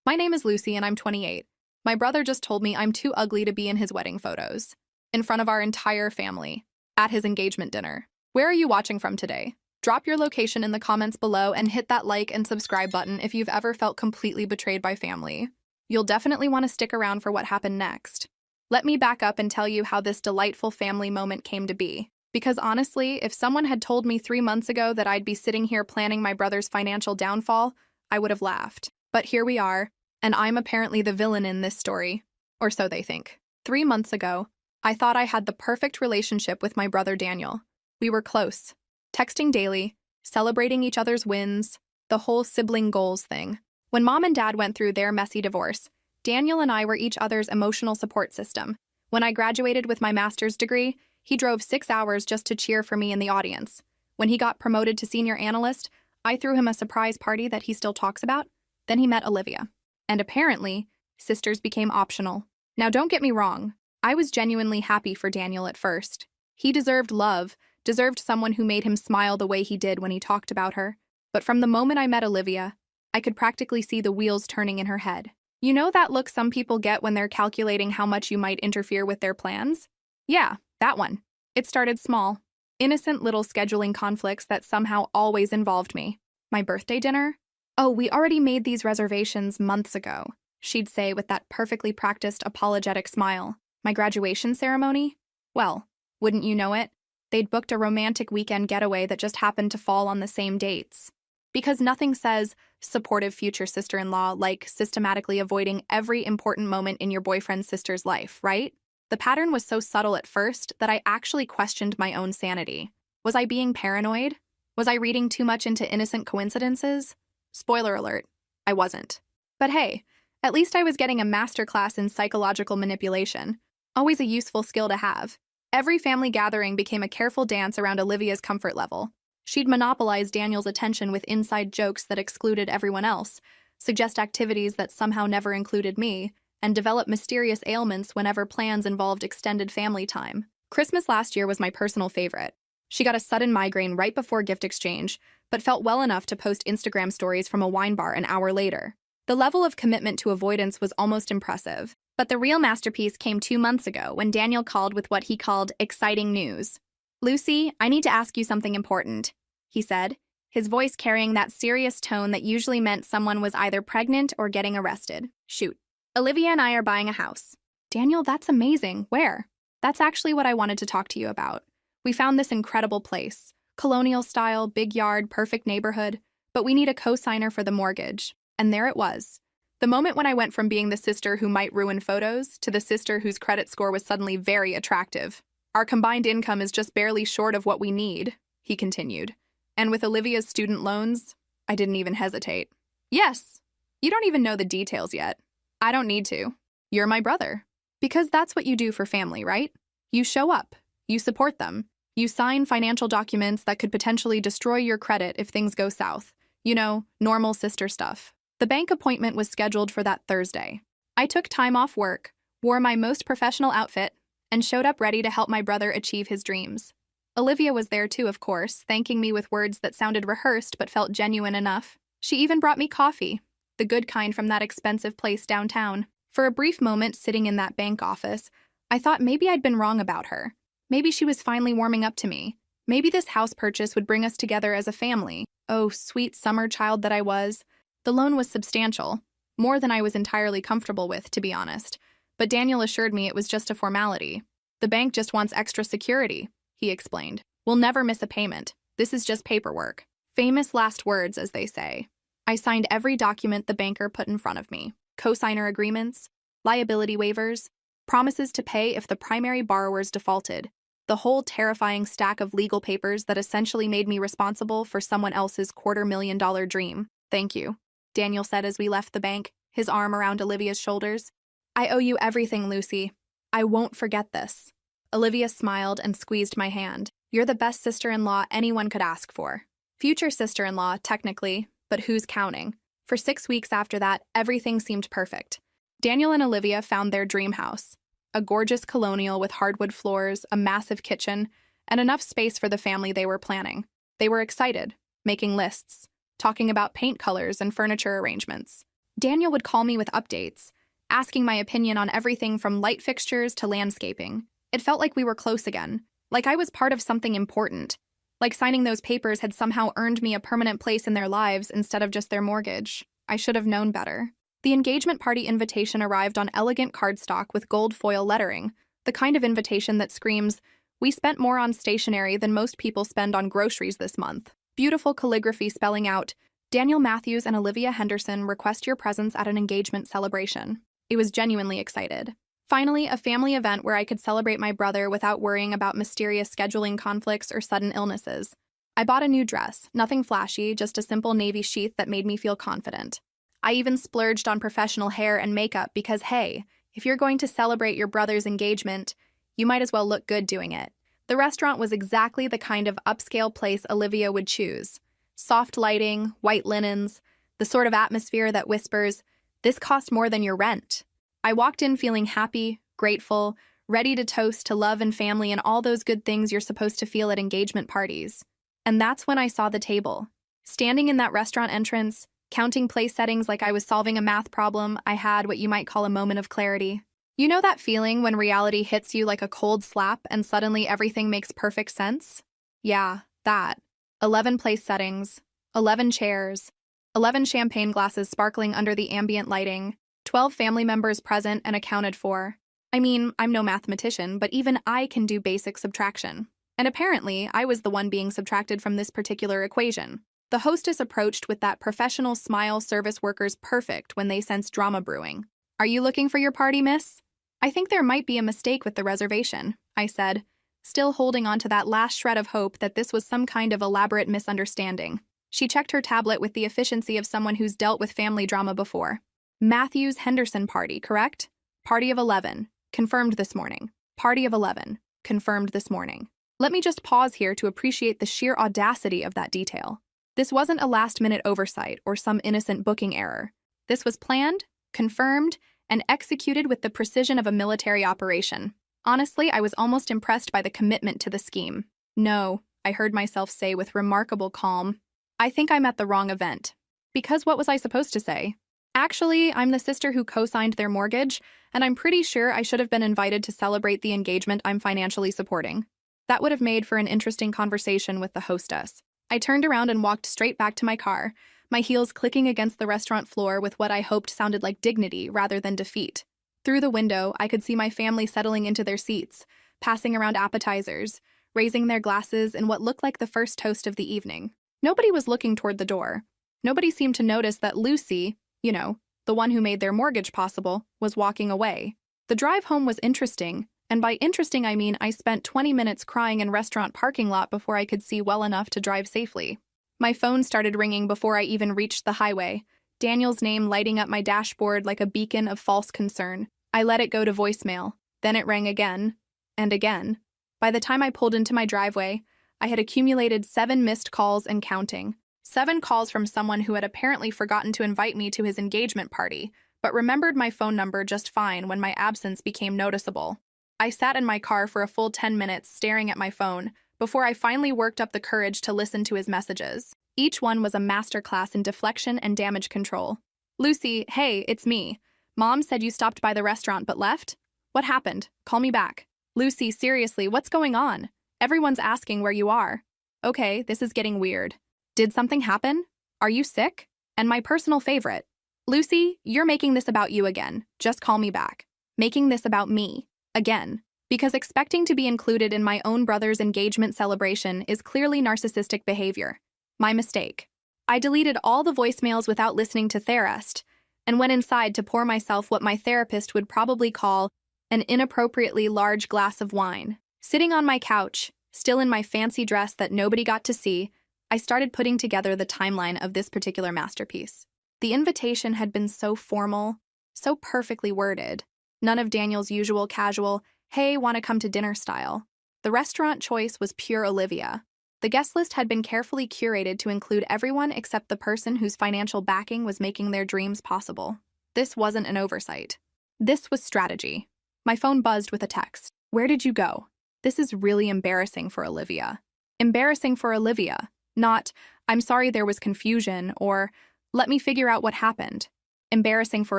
My name is Lucy and I'm 28. My brother just told me I'm too ugly to be in his wedding photos, in front of our entire family, at his engagement dinner. Where are you watching from today? Drop your location in the comments below and hit that like and subscribe button if you've ever felt completely betrayed by family. You'll definitely want to stick around for what happened next. Let me back up and tell you how this delightful family moment came to be. Because honestly, if someone had told me 3 months ago that I'd be sitting here planning my brother's financial downfall, I would have laughed. But here we are, and I'm apparently the villain in this story. Or so they think. 3 months ago, I thought I had the perfect relationship with my brother Daniel. We were close, texting daily, celebrating each other's wins, the whole sibling goals thing. When Mom and Dad went through their messy divorce, Daniel and I were each other's emotional support system. When I graduated with my master's degree, he drove 6 hours just to cheer for me in the audience. When he got promoted to senior analyst, I threw him a surprise party that he still talks about. Then he met Olivia. And apparently, sisters became optional. Now don't get me wrong, I was genuinely happy for Daniel at first. He deserved love, deserved someone who made him smile the way he did when he talked about her. But from the moment I met Olivia, I could practically see the wheels turning in her head. You know that look some people get when they're calculating how much you might interfere with their plans? Yeah, that one. It started small. Innocent little scheduling conflicts that somehow always involved me. My birthday dinner? Oh, we already made these reservations months ago, she'd say with that perfectly practiced apologetic smile. My graduation ceremony? Well, wouldn't you know it? They'd booked a romantic weekend getaway that just happened to fall on the same dates. Because nothing says supportive future sister-in-law like systematically avoiding every important moment in your boyfriend's sister's life, right? The pattern was so subtle at first that I actually questioned my own sanity. Was I being paranoid? Was I reading too much into innocent coincidences? Spoiler alert, I wasn't. But hey, at least I was getting a masterclass in psychological manipulation. Always a useful skill to have. Every family gathering became a careful dance around Olivia's comfort level. She'd monopolize Daniel's attention with inside jokes that excluded everyone else, suggest activities that somehow never included me, and develop mysterious ailments whenever plans involved extended family time. Christmas last year was my personal favorite. She got a sudden migraine right before gift exchange, but felt well enough to post Instagram stories from a wine bar an hour later. The level of commitment to avoidance was almost impressive. But the real masterpiece came 2 months ago when Daniel called with what he called exciting news. "Lucy, I need to ask you something important," he said, his voice carrying that serious tone that usually meant someone was either pregnant or getting arrested. "Shoot. Olivia and I are buying a house." "Daniel, that's amazing. Where?" "That's actually what I wanted to talk to you about. We found this incredible place. Colonial style, big yard, perfect neighborhood. But we need a co-signer for the mortgage." And there it was. The moment when I went from being the sister who might ruin photos to the sister whose credit score was suddenly very attractive. "Our combined income is just barely short of what we need," he continued. "And with Olivia's student loans, I didn't even hesitate." "Yes, you don't even know the details yet." "I don't need to. You're my brother." Because that's what you do for family, right? You show up. You support them. You sign financial documents that could potentially destroy your credit if things go south. You know, normal sister stuff. The bank appointment was scheduled for that Thursday. I took time off work, wore my most professional outfit, and showed up ready to help my brother achieve his dreams. Olivia was there too, of course, thanking me with words that sounded rehearsed but felt genuine enough. She even brought me coffee, the good kind from that expensive place downtown. For a brief moment sitting in that bank office, I thought maybe I'd been wrong about her. Maybe she was finally warming up to me. Maybe this house purchase would bring us together as a family. Oh, sweet summer child that I was. The loan was substantial, more than I was entirely comfortable with, to be honest. But Daniel assured me it was just a formality. "The bank just wants extra security," he explained. "We'll never miss a payment. This is just paperwork." Famous last words, as they say. I signed every document the banker put in front of me. Co-signer agreements, liability waivers, promises to pay if the primary borrowers defaulted. The whole terrifying stack of legal papers that essentially made me responsible for someone else's $250,000 dream. "Thank you," Daniel said as we left the bank, his arm around Olivia's shoulders. "I owe you everything, Lucy. I won't forget this." Olivia smiled and squeezed my hand. "You're the best sister-in-law anyone could ask for." Future sister-in-law, technically, but who's counting? For 6 weeks after that, everything seemed perfect. Daniel and Olivia found their dream house. A gorgeous colonial with hardwood floors, a massive kitchen, and enough space for the family they were planning. They were excited, making lists, talking about paint colors and furniture arrangements. Daniel would call me with updates, asking my opinion on everything from light fixtures to landscaping. It felt like we were close again, like I was part of something important, like signing those papers had somehow earned me a permanent place in their lives instead of just their mortgage. I should have known better. The engagement party invitation arrived on elegant cardstock with gold foil lettering, the kind of invitation that screams, "We spent more on stationery than most people spend on groceries this month." Beautiful calligraphy spelling out, "Daniel Matthews and Olivia Henderson request your presence at an engagement celebration." It was genuinely excited. Finally, a family event where I could celebrate my brother without worrying about mysterious scheduling conflicts or sudden illnesses. I bought a new dress, nothing flashy, just a simple navy sheath that made me feel confident. I even splurged on professional hair and makeup because, hey, if you're going to celebrate your brother's engagement, you might as well look good doing it. The restaurant was exactly the kind of upscale place Olivia would choose. Soft lighting, white linens, the sort of atmosphere that whispers, "This cost more than your rent." I walked in feeling happy, grateful, ready to toast to love and family and all those good things you're supposed to feel at engagement parties. And that's when I saw the table. Standing in that restaurant entrance, counting place settings like I was solving a math problem, I had what you might call a moment of clarity. You know that feeling when reality hits you like a cold slap and suddenly everything makes perfect sense? Yeah, that. 11 place settings, 11 chairs, 11 champagne glasses sparkling under the ambient lighting, 12 family members present and accounted for. I mean, I'm no mathematician, but even I can do basic subtraction. And apparently, I was the one being subtracted from this particular equation. The hostess approached with that professional smile service workers perfect when they sense drama brewing. "Are you looking for your party, miss?" "I think there might be a mistake with the reservation," I said, still holding on to that last shred of hope that this was some kind of elaborate misunderstanding. She checked her tablet with the efficiency of someone who's dealt with family drama before. "Matthews Henderson party, correct? Party of 11. Confirmed this morning. Party of 11. Confirmed this morning." Let me just pause here to appreciate the sheer audacity of that detail. This wasn't a last-minute oversight or some innocent booking error. This was planned, confirmed, and executed with the precision of a military operation. Honestly, I was almost impressed by the commitment to the scheme. "No," I heard myself say with remarkable calm. "I think I'm at the wrong event." Because what was I supposed to say? "Actually, I'm the sister who co-signed their mortgage, and I'm pretty sure I should have been invited to celebrate the engagement I'm financially supporting." That would have made for an interesting conversation with the hostess. I turned around and walked straight back to my car, my heels clicking against the restaurant floor with what I hoped sounded like dignity rather than defeat. Through the window, I could see my family settling into their seats, passing around appetizers, raising their glasses in what looked like the first toast of the evening. Nobody was looking toward the door. Nobody seemed to notice that Lucy, the one who made their mortgage possible, was walking away. The drive home was interesting, and by interesting I mean I spent 20 minutes crying in restaurant parking lot before I could see well enough to drive safely. My phone started ringing before I even reached the highway, Daniel's name lighting up my dashboard like a beacon of false concern. I let it go to voicemail. Then it rang again, and again. By the time I pulled into my driveway, I had accumulated 7 missed calls and counting. 7 calls from someone who had apparently forgotten to invite me to his engagement party, but remembered my phone number just fine when my absence became noticeable. I sat in my car for a full 10 minutes staring at my phone before I finally worked up the courage to listen to his messages. Each one was a masterclass in deflection and damage control. "Lucy, hey, it's me. Mom said you stopped by the restaurant but left? What happened? Call me back." "Lucy, seriously, what's going on? Everyone's asking where you are." "Okay, this is getting weird. Did something happen? Are you sick?" And my personal favorite, "Lucy, you're making this about you again. Just call me back." Making this about me. Again. Because expecting to be included in my own brother's engagement celebration is clearly narcissistic behavior. My mistake. I deleted all the voicemails without listening to therapist, and went inside to pour myself what my therapist would probably call an inappropriately large glass of wine. Sitting on my couch, still in my fancy dress that nobody got to see, I started putting together the timeline of this particular masterpiece. The invitation had been so formal, so perfectly worded. None of Daniel's usual casual, "Hey, want to come to dinner" style. The restaurant choice was pure Olivia. The guest list had been carefully curated to include everyone except the person whose financial backing was making their dreams possible. This wasn't an oversight. This was strategy. My phone buzzed with a text. "Where did you go?" This is really embarrassing for Olivia. Embarrassing for Olivia. Not, "I'm sorry there was confusion," or "let me figure out what happened." Embarrassing for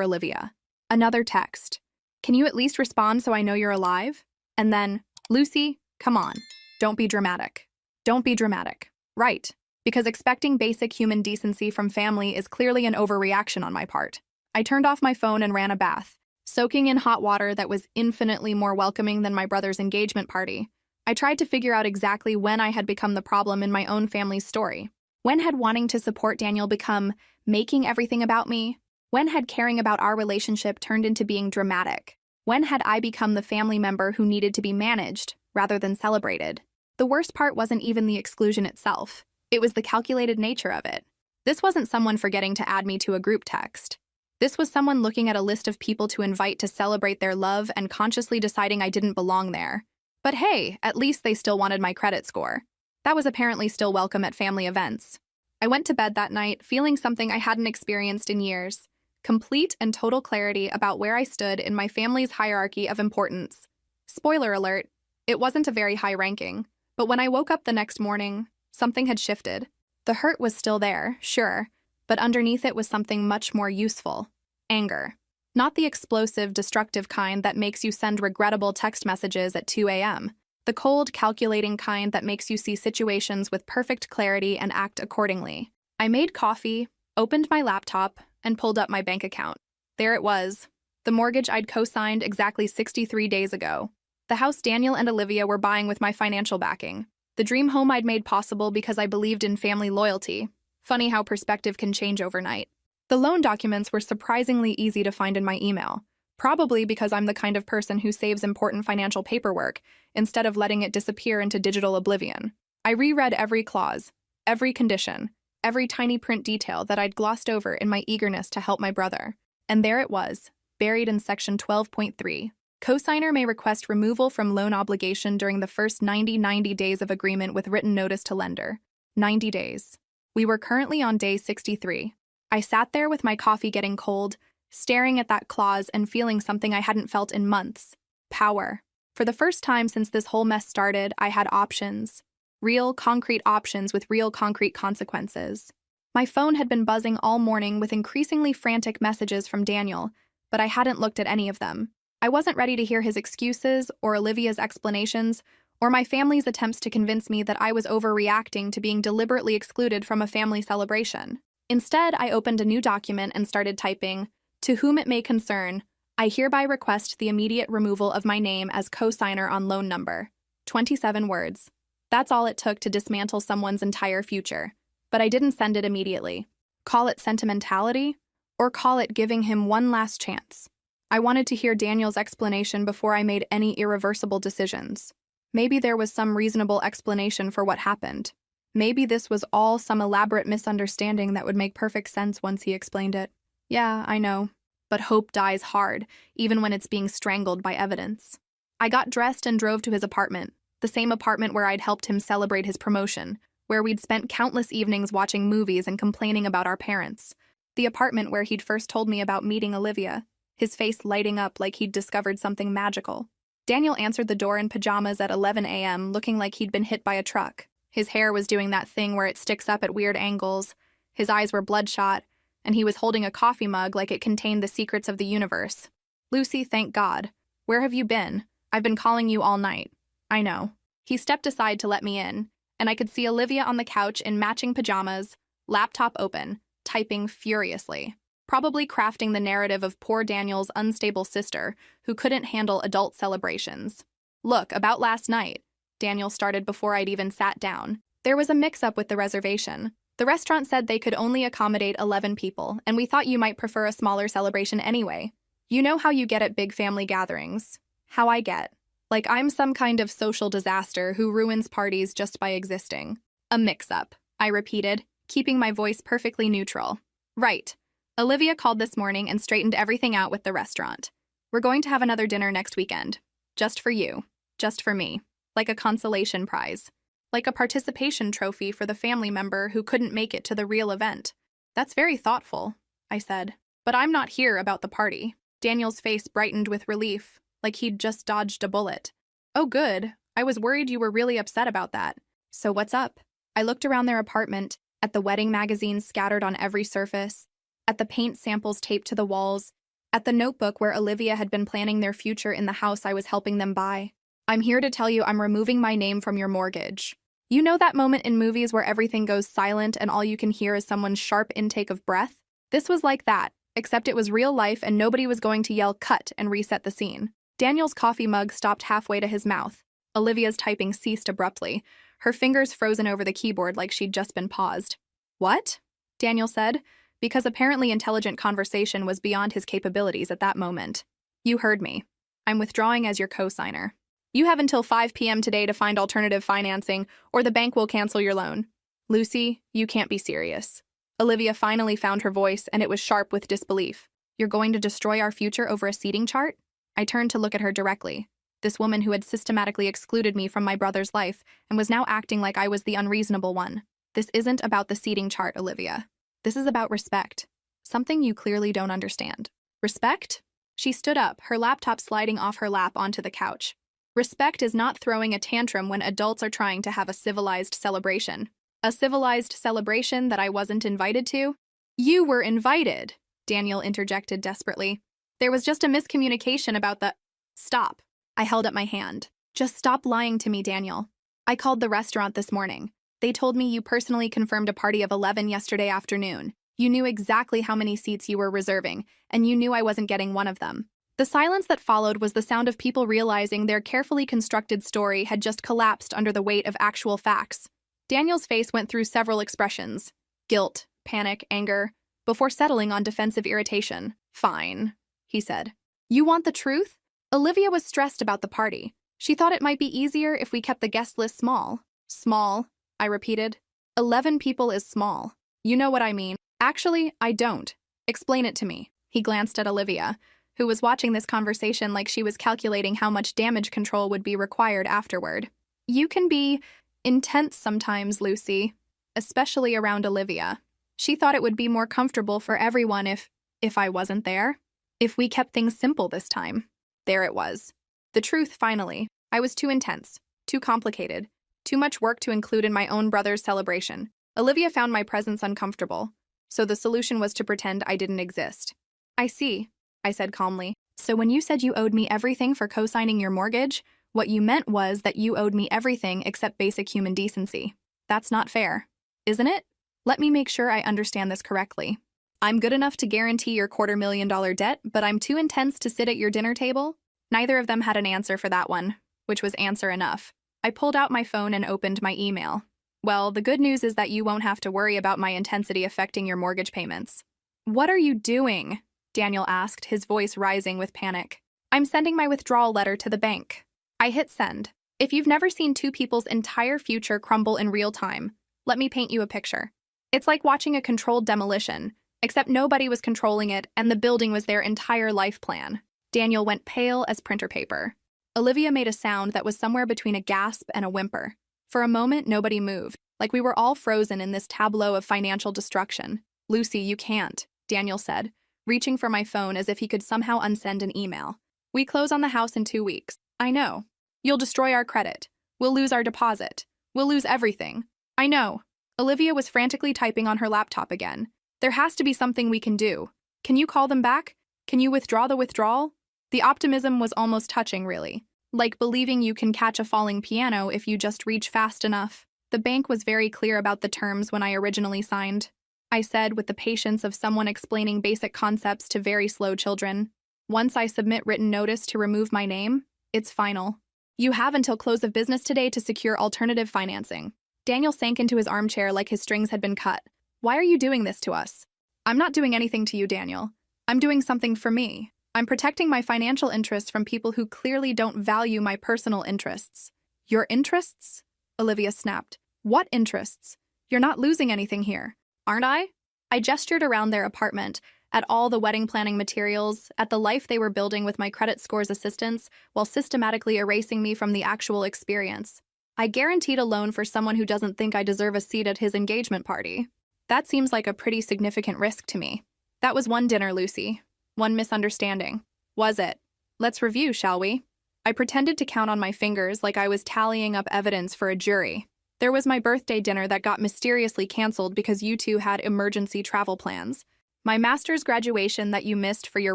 Olivia. Another text. Can you at least respond so I know you're alive? And then, Lucy, come on. Don't be dramatic. Don't be dramatic. Right. Because expecting basic human decency from family is clearly an overreaction on my part. I turned off my phone and ran a bath, soaking in hot water that was infinitely more welcoming than my brother's engagement party. I tried to figure out exactly when I had become the problem in my own family's story. When had wanting to support Daniel become making everything about me? When had caring about our relationship turned into being dramatic? When had I become the family member who needed to be managed rather than celebrated? The worst part wasn't even the exclusion itself. It was the calculated nature of it. This wasn't someone forgetting to add me to a group text. This was someone looking at a list of people to invite to celebrate their love and consciously deciding I didn't belong there. But hey, at least they still wanted my credit score. That was apparently still welcome at family events. I went to bed that night feeling something I hadn't experienced in years. Complete and total clarity about where I stood in my family's hierarchy of importance. Spoiler alert, it wasn't a very high ranking. But when I woke up the next morning, something had shifted. The hurt was still there, sure, but underneath it was something much more useful. Anger. Not the explosive, destructive kind that makes you send regrettable text messages at 2 a.m. The cold, calculating kind that makes you see situations with perfect clarity and act accordingly. I made coffee, opened my laptop, and pulled up my bank account. There it was. The mortgage I'd co-signed exactly 63 days ago. The house Daniel and Olivia were buying with my financial backing. The dream home I'd made possible because I believed in family loyalty. Funny how perspective can change overnight. The loan documents were surprisingly easy to find in my email, probably because I'm the kind of person who saves important financial paperwork instead of letting it disappear into digital oblivion. I reread every clause, every condition, every tiny print detail that I'd glossed over in my eagerness to help my brother. And there it was, buried in section 12.3. Cosigner may request removal from loan obligation during the first 90 days of agreement with written notice to lender. 90 days. We were currently on day 63. I sat there with my coffee getting cold, staring at that clause and feeling something I hadn't felt in months. Power. For the first time since this whole mess started, I had options. Real, concrete options with real, concrete consequences. My phone had been buzzing all morning with increasingly frantic messages from Daniel, but I hadn't looked at any of them. I wasn't ready to hear his excuses, or Olivia's explanations, or my family's attempts to convince me that I was overreacting to being deliberately excluded from a family celebration. Instead, I opened a new document and started typing, "To whom it may concern, I hereby request the immediate removal of my name as co-signer on loan number." 27 words. That's all it took to dismantle someone's entire future. But I didn't send it immediately. Call it sentimentality, or call it giving him one last chance. I wanted to hear Daniel's explanation before I made any irreversible decisions. Maybe there was some reasonable explanation for what happened. Maybe this was all some elaborate misunderstanding that would make perfect sense once he explained it. Yeah, I know. But hope dies hard, even when it's being strangled by evidence. I got dressed and drove to his apartment, the same apartment where I'd helped him celebrate his promotion, where we'd spent countless evenings watching movies and complaining about our parents. The apartment where he'd first told me about meeting Olivia, his face lighting up like he'd discovered something magical. Daniel answered the door in pajamas at 11 a.m., looking like he'd been hit by a truck. His hair was doing that thing where it sticks up at weird angles, his eyes were bloodshot, and he was holding a coffee mug like it contained the secrets of the universe. "Lucy, thank God. Where have you been? I've been calling you all night." "I know." He stepped aside to let me in, and I could see Olivia on the couch in matching pajamas, laptop open, typing furiously. Probably crafting the narrative of poor Daniel's unstable sister who couldn't handle adult celebrations. "Look, about last night," Daniel started before I'd even sat down. "There was a mix-up with the reservation. The restaurant said they could only accommodate 11 people, and we thought you might prefer a smaller celebration anyway. You know how you get at big family gatherings. How I get. Like I'm some kind of social disaster who ruins parties just by existing." "A mix-up," I repeated, keeping my voice perfectly neutral. "Right. Olivia called this morning and straightened everything out with the restaurant. We're going to have another dinner next weekend. Just for you. Just for me. Like a consolation prize. Like a participation trophy for the family member who couldn't make it to the real event." "That's very thoughtful," I said. "But I'm not here about the party." Daniel's face brightened with relief, like he'd just dodged a bullet. "Oh, good. I was worried you were really upset about that. So what's up?" I looked around their apartment, at the wedding magazines scattered on every surface, at the paint samples taped to the walls, at the notebook where Olivia had been planning their future in the house I was helping them buy. I'm here to tell you I'm removing my name from your mortgage. You know that moment in movies where everything goes silent and all you can hear is someone's sharp intake of breath? This was like that, except it was real life and nobody was going to yell cut and reset the scene. Daniel's coffee mug stopped halfway to his mouth. Olivia's typing ceased abruptly, her fingers frozen over the keyboard like she'd just been paused. What? Daniel said, because apparently intelligent conversation was beyond his capabilities at that moment. You heard me. I'm withdrawing as your co-signer. You have until 5 p.m. today to find alternative financing, or the bank will cancel your loan. Lucy, you can't be serious. Olivia finally found her voice, and it was sharp with disbelief. You're going to destroy our future over a seating chart? I turned to look at her directly. This woman who had systematically excluded me from my brother's life and was now acting like I was the unreasonable one. This isn't about the seating chart, Olivia. This is about respect. Something you clearly don't understand. Respect? She stood up, her laptop sliding off her lap onto the couch. Respect is not throwing a tantrum when adults are trying to have a civilized celebration. A civilized celebration that I wasn't invited to? You were invited, Daniel interjected desperately. There was just a miscommunication about the— Stop. I held up my hand. Just stop lying to me, Daniel. I called the restaurant this morning. They told me you personally confirmed a party of 11 yesterday afternoon. You knew exactly how many seats you were reserving, and you knew I wasn't getting one of them. The silence that followed was the sound of people realizing their carefully constructed story had just collapsed under the weight of actual facts. Daniel's face went through several expressions: guilt, panic, anger, before settling on defensive irritation. Fine, he said. You want the truth? Olivia was stressed about the party. She thought it might be easier if we kept the guest list small. Small, I repeated. 11 people is small. You know what I mean. Actually, I don't. Explain it to me. He glanced at Olivia, who was watching this conversation like she was calculating how much damage control would be required afterward. You can be intense sometimes, Lucy, especially around Olivia. She thought it would be more comfortable for everyone if I wasn't there, if we kept things simple this time. There it was. The truth, finally. I was too intense, too complicated, too much work to include in my own brother's celebration. Olivia found my presence uncomfortable, so the solution was to pretend I didn't exist. I see, I said calmly. So when you said you owed me everything for co-signing your mortgage, what you meant was that you owed me everything except basic human decency. That's not fair, isn't it? Let me make sure I understand this correctly. I'm good enough to guarantee your $250,000 debt, but I'm too intense to sit at your dinner table? Neither of them had an answer for that one, which was answer enough. I pulled out my phone and opened my email. Well, the good news is that you won't have to worry about my intensity affecting your mortgage payments. What are you doing? Daniel asked, his voice rising with panic. I'm sending my withdrawal letter to the bank. I hit send. If you've never seen two people's entire future crumble in real time, let me paint you a picture. It's like watching a controlled demolition, except nobody was controlling it and the building was their entire life plan. Daniel went pale as printer paper. Olivia made a sound that was somewhere between a gasp and a whimper. For a moment, nobody moved, like we were all frozen in this tableau of financial destruction. Lucy, you can't, Daniel said, reaching for my phone as if he could somehow unsend an email. We close on the house in 2 weeks. I know. You'll destroy our credit. We'll lose our deposit. We'll lose everything. I know. Olivia was frantically typing on her laptop again. There has to be something we can do. Can you call them back? Can you withdraw the withdrawal? The optimism was almost touching, really. Like believing you can catch a falling piano if you just reach fast enough. The bank was very clear about the terms when I originally signed. I said with the patience of someone explaining basic concepts to very slow children. Once I submit written notice to remove my name, it's final. You have until close of business today to secure alternative financing. Daniel sank into his armchair like his strings had been cut. Why are you doing this to us? I'm not doing anything to you, Daniel. I'm doing something for me. I'm protecting my financial interests from people who clearly don't value my personal interests. Your interests? Olivia snapped. What interests? You're not losing anything here, aren't I? I gestured around their apartment, at all the wedding planning materials, at the life they were building with my credit score's assistance, while systematically erasing me from the actual experience. I guaranteed a loan for someone who doesn't think I deserve a seat at his engagement party. That seems like a pretty significant risk to me. That was one dinner, Lucy. One misunderstanding. Was it? Let's review, shall we? I pretended to count on my fingers like I was tallying up evidence for a jury. There was my birthday dinner that got mysteriously canceled because you two had emergency travel plans. My master's graduation that you missed for your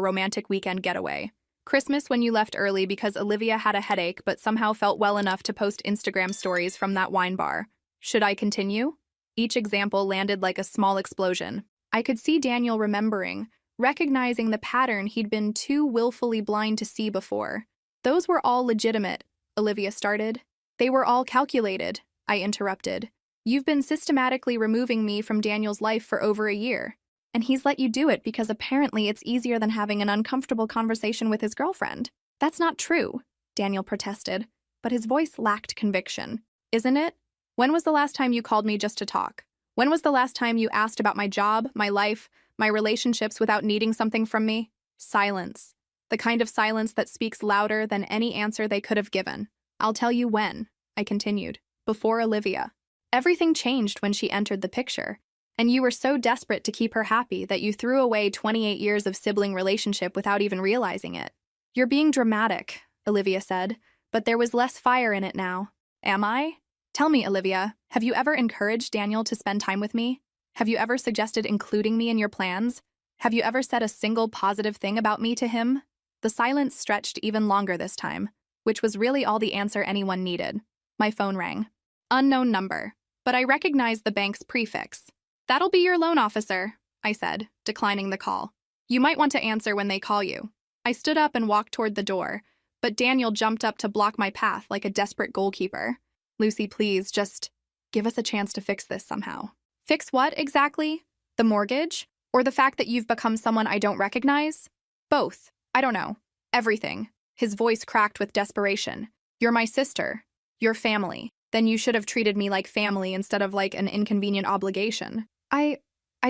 romantic weekend getaway. Christmas when you left early because Olivia had a headache but somehow felt well enough to post Instagram stories from that wine bar. Should I continue? Each example landed like a small explosion. I could see Daniel remembering, recognizing the pattern he'd been too willfully blind to see before. Those were all legitimate, Olivia started. They were all calculated, I interrupted. You've been systematically removing me from Daniel's life for over a year. And he's let you do it because apparently it's easier than having an uncomfortable conversation with his girlfriend. That's not true, Daniel protested, but his voice lacked conviction. Isn't it? When was the last time you called me just to talk? When was the last time you asked about my job, my life, my relationships without needing something from me? Silence. The kind of silence that speaks louder than any answer they could have given. I'll tell you when, I continued, before Olivia. Everything changed when she entered the picture. And you were so desperate to keep her happy that you threw away 28 years of sibling relationship without even realizing it. You're being dramatic, Olivia said, but there was less fire in it now. Am I? Tell me, Olivia, have you ever encouraged Daniel to spend time with me? Have you ever suggested including me in your plans? Have you ever said a single positive thing about me to him? The silence stretched even longer this time, which was really all the answer anyone needed. My phone rang. Unknown number, but I recognized the bank's prefix. That'll be your loan officer, I said, declining the call. You might want to answer when they call you. I stood up and walked toward the door, but Daniel jumped up to block my path like a desperate goalkeeper. Lucy, please, just give us a chance to fix this somehow. Fix what, exactly? The mortgage? Or the fact that you've become someone I don't recognize? Both. I don't know. Everything. His voice cracked with desperation. You're my sister. You're family. Then you should have treated me like family instead of like an inconvenient obligation. I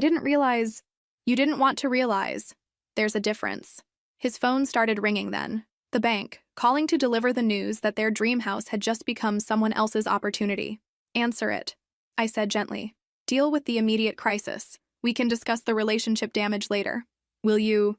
didn't realize. You didn't want to realize. There's a difference. His phone started ringing then. The bank, calling to deliver the news that their dream house had just become someone else's opportunity. Answer it, I said gently. Deal with the immediate crisis. We can discuss the relationship damage later. Will you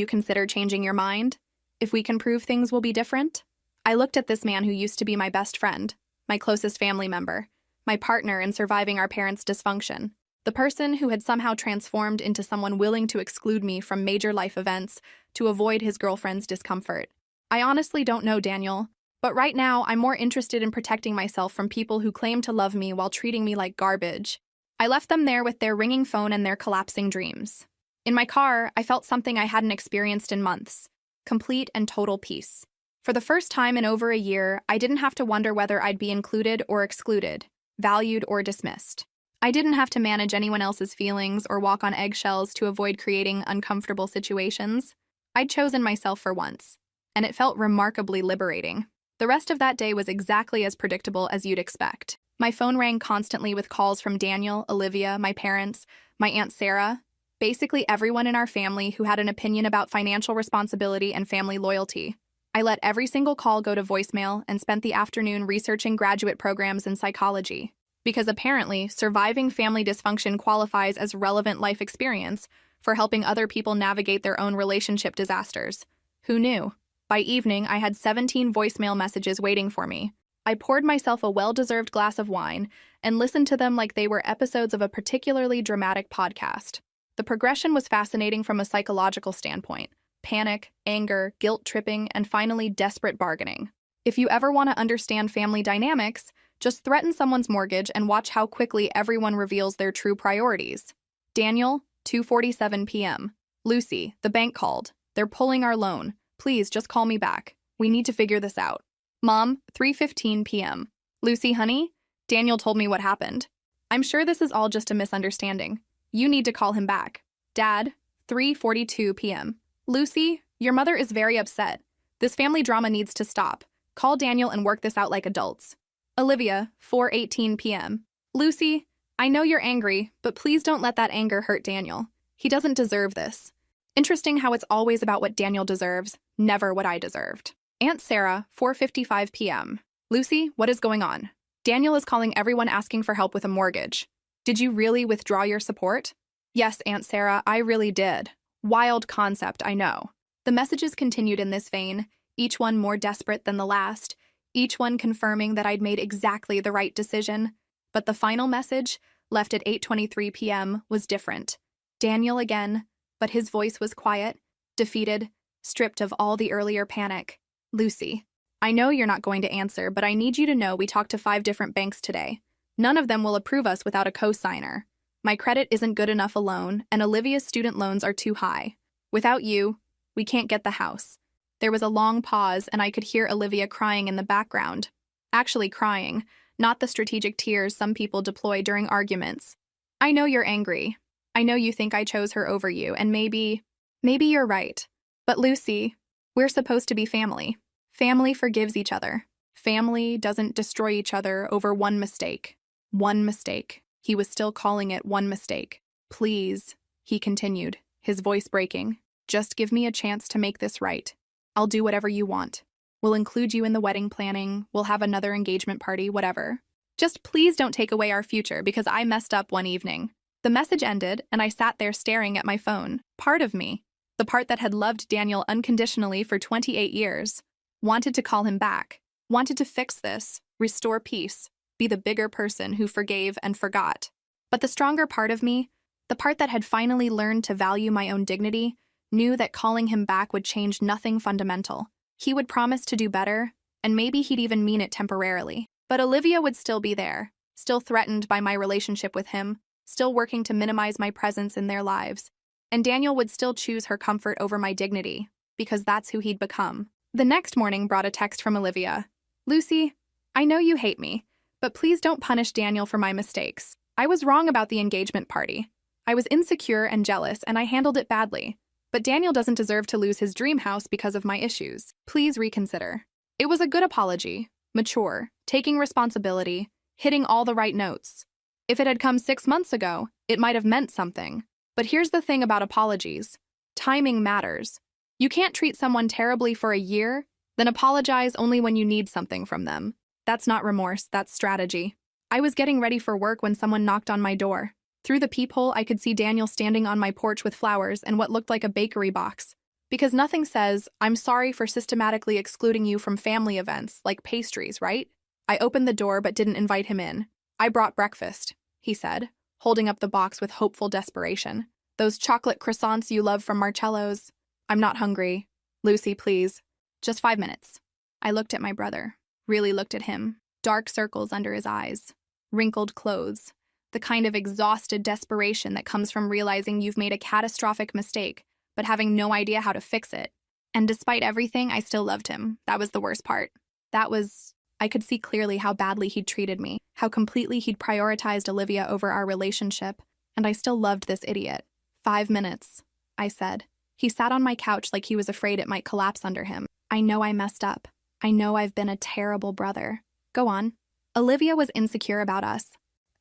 consider changing your mind? If we can prove things will be different? I looked at this man who used to be my best friend, my closest family member, my partner in surviving our parents' dysfunction, the person who had somehow transformed into someone willing to exclude me from major life events to avoid his girlfriend's discomfort. I honestly don't know, Daniel, but right now I'm more interested in protecting myself from people who claim to love me while treating me like garbage. I left them there with their ringing phone and their collapsing dreams. In my car, I felt something I hadn't experienced in months. Complete and total peace. For the first time in over a year, I didn't have to wonder whether I'd be included or excluded, valued or dismissed. I didn't have to manage anyone else's feelings or walk on eggshells to avoid creating uncomfortable situations. I'd chosen myself for once, and it felt remarkably liberating. The rest of that day was exactly as predictable as you'd expect. My phone rang constantly with calls from Daniel, Olivia, my parents, my Aunt Sarah, basically everyone in our family who had an opinion about financial responsibility and family loyalty. I let every single call go to voicemail and spent the afternoon researching graduate programs in psychology. Because apparently, surviving family dysfunction qualifies as relevant life experience for helping other people navigate their own relationship disasters. Who knew? By evening, I had 17 voicemail messages waiting for me. I poured myself a well-deserved glass of wine and listened to them like they were episodes of a particularly dramatic podcast. The progression was fascinating from a psychological standpoint. Panic, anger, guilt-tripping, and finally desperate bargaining. If you ever want to understand family dynamics, just threaten someone's mortgage and watch how quickly everyone reveals their true priorities. Daniel, 2:47 p.m. Lucy, the bank called. They're pulling our loan. Please just call me back. We need to figure this out. Mom, 3:15 p.m. Lucy, honey, Daniel told me what happened. I'm sure this is all just a misunderstanding. You need to call him back. Dad, 3:42 p.m. Lucy, your mother is very upset. This family drama needs to stop. Call Daniel and work this out like adults. Olivia, 4:18 p.m. Lucy, I know you're angry, but please don't let that anger hurt Daniel. He doesn't deserve this. Interesting how it's always about what Daniel deserves, never what I deserved. Aunt Sarah, 4:55 p.m. Lucy, what is going on? Daniel is calling everyone asking for help with a mortgage. Did you really withdraw your support? Yes, Aunt Sarah, I really did. Wild concept, I know. The messages continued in this vein, each one more desperate than the last, each one confirming that I'd made exactly the right decision. But the final message, left at 8:23 p.m., was different. Daniel again, but his voice was quiet, defeated, stripped of all the earlier panic. Lucy, I know you're not going to answer, but I need you to know we talked to 5 different banks today. None of them will approve us without a co-signer. My credit isn't good enough alone, and Olivia's student loans are too high. Without you, we can't get the house. There was a long pause, and I could hear Olivia crying in the background. Actually crying, not the strategic tears some people deploy during arguments. I know you're angry. I know you think I chose her over you, and maybe you're right. But Lucy, we're supposed to be family. Family forgives each other. Family doesn't destroy each other over one mistake. One mistake. He was still calling it one mistake. Please, he continued, his voice breaking. Just give me a chance to make this right. I'll do whatever you want. We'll include you in the wedding planning. We'll have another engagement party, whatever. Just please don't take away our future because I messed up one evening. The message ended, and I sat there staring at my phone. Part of me, the part that had loved Daniel unconditionally for 28 years, wanted to call him back, wanted to fix this, restore peace, be the bigger person who forgave and forgot. But the stronger part of me, the part that had finally learned to value my own dignity, knew that calling him back would change nothing fundamental. He would promise to do better, and maybe he'd even mean it temporarily. But Olivia would still be there, still threatened by my relationship with him, still working to minimize my presence in their lives. And Daniel would still choose her comfort over my dignity, because that's who he'd become. The next morning brought a text from Olivia. Lucy, I know you hate me, but please don't punish Daniel for my mistakes. I was wrong about the engagement party. I was insecure and jealous, and I handled it badly. But Daniel doesn't deserve to lose his dream house because of my issues. Please reconsider. It was a good apology, mature, taking responsibility, hitting all the right notes. If it had come 6 months ago, it might have meant something. But here's the thing about apologies. Timing matters. You can't treat someone terribly for a year, then apologize only when you need something from them. That's not remorse, that's strategy. I was getting ready for work when someone knocked on my door. Through the peephole, I could see Daniel standing on my porch with flowers and what looked like a bakery box. Because nothing says, I'm sorry for systematically excluding you from family events, like pastries, right? I opened the door but didn't invite him in. I brought breakfast, he said, holding up the box with hopeful desperation. Those chocolate croissants you love from Marcello's. I'm not hungry. Lucy, please. Just 5 minutes. I looked at my brother, really looked at him. Dark circles under his eyes, wrinkled clothes, the kind of exhausted desperation that comes from realizing you've made a catastrophic mistake, but having no idea how to fix it. And despite everything, I still loved him. That was the worst part. I could see clearly how badly he'd treated me, how completely he'd prioritized Olivia over our relationship, and I still loved this idiot. 5 minutes, I said. He sat on my couch like he was afraid it might collapse under him. I know I messed up. I know I've been a terrible brother. Go on. Olivia was insecure about us,